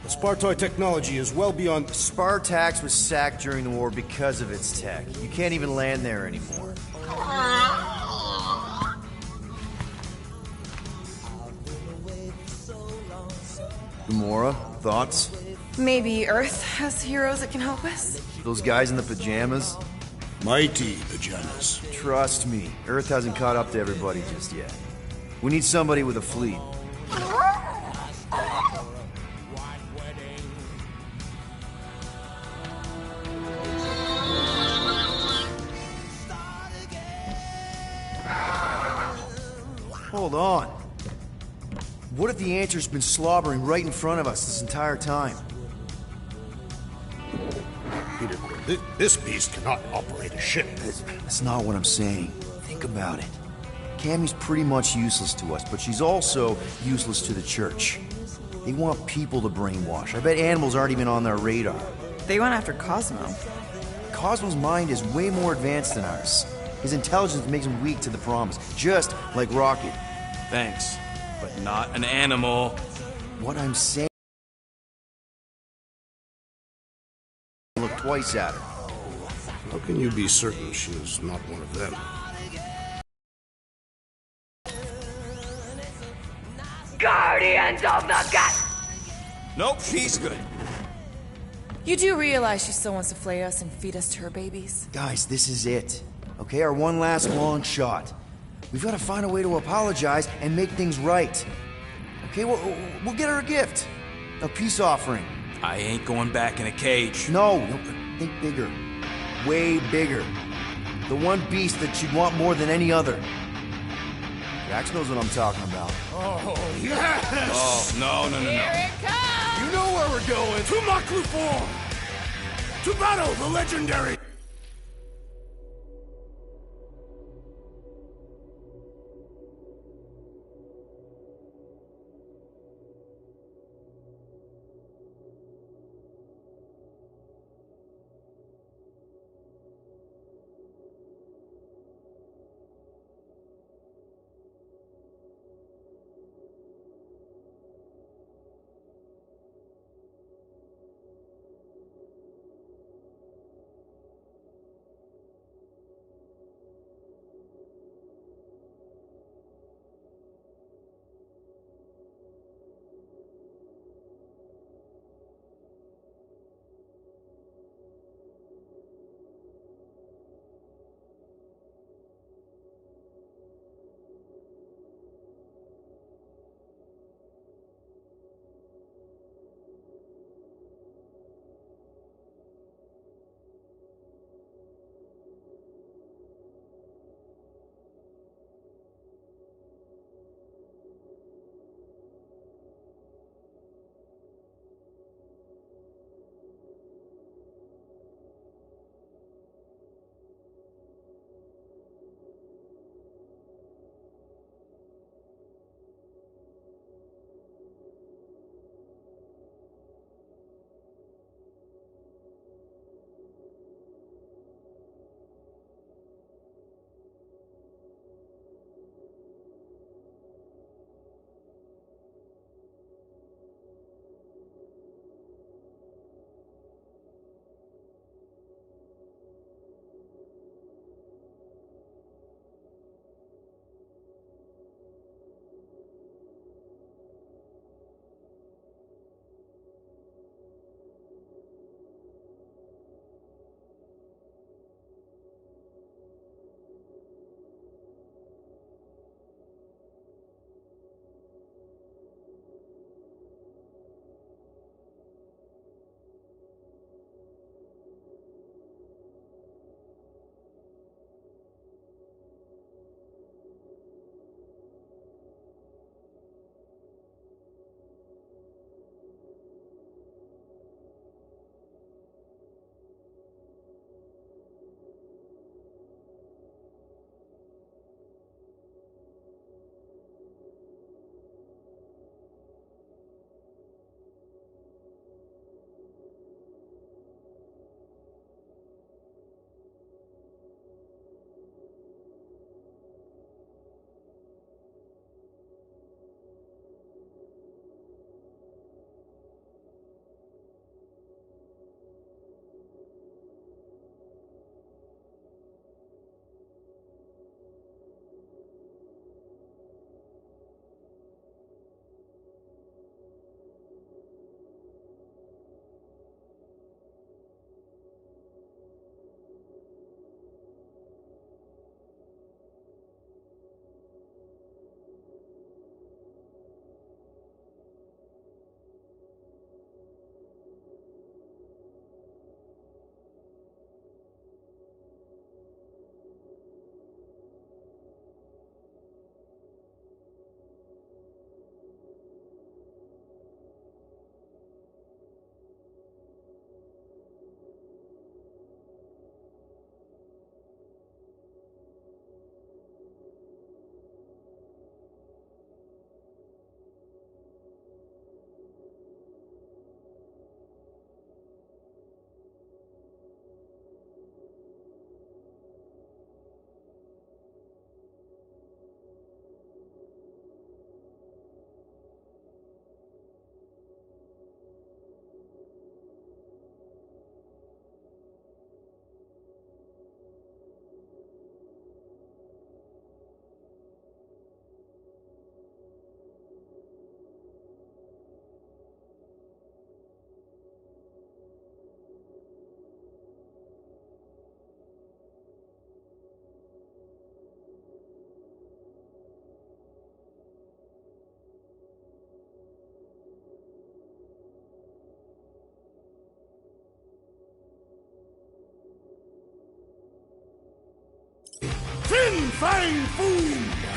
The Spartoid technology is well beyond... Spartax was sacked during the war because of its tech. You can't even land there anymore. Gamora, thoughts? Maybe Earth has heroes that can help us? Those guys in the pajamas? Mighty pajamas. Trust me, Earth hasn't caught up to everybody just yet. We need somebody with a fleet. Hold on. What if the Answer's been slobbering right in front of us this entire time? Peter, this beast cannot operate a ship. That's not what I'm saying. Think about it. Cammy's pretty much useless to us, but she's also useless to the church. They want people to brainwash. I bet animals aren't even on their radar. They went after Cosmo. Cosmo's mind is way more advanced than ours. His intelligence makes him weak to the promise, just like Rocket. Thanks, but not an animal. What I'm saying... Look twice at her. How can you be certain she is not one of them? Guardians of the Gut! Nope, she's good. You do realize she still wants to flay us and feed us to her babies? Guys, this is it. Okay, our one last long shot. We've got to find a way to apologize and make things right. Okay, we'll get her a gift. A peace offering. I ain't going back in a cage. No, but think bigger. Way bigger. The one beast that she'd want more than any other. Drax knows what I'm talking about. Oh, yes! Oh, no. Here it comes! You know where we're going. To Maklu 4! To battle the legendary... Fin Fang Foom!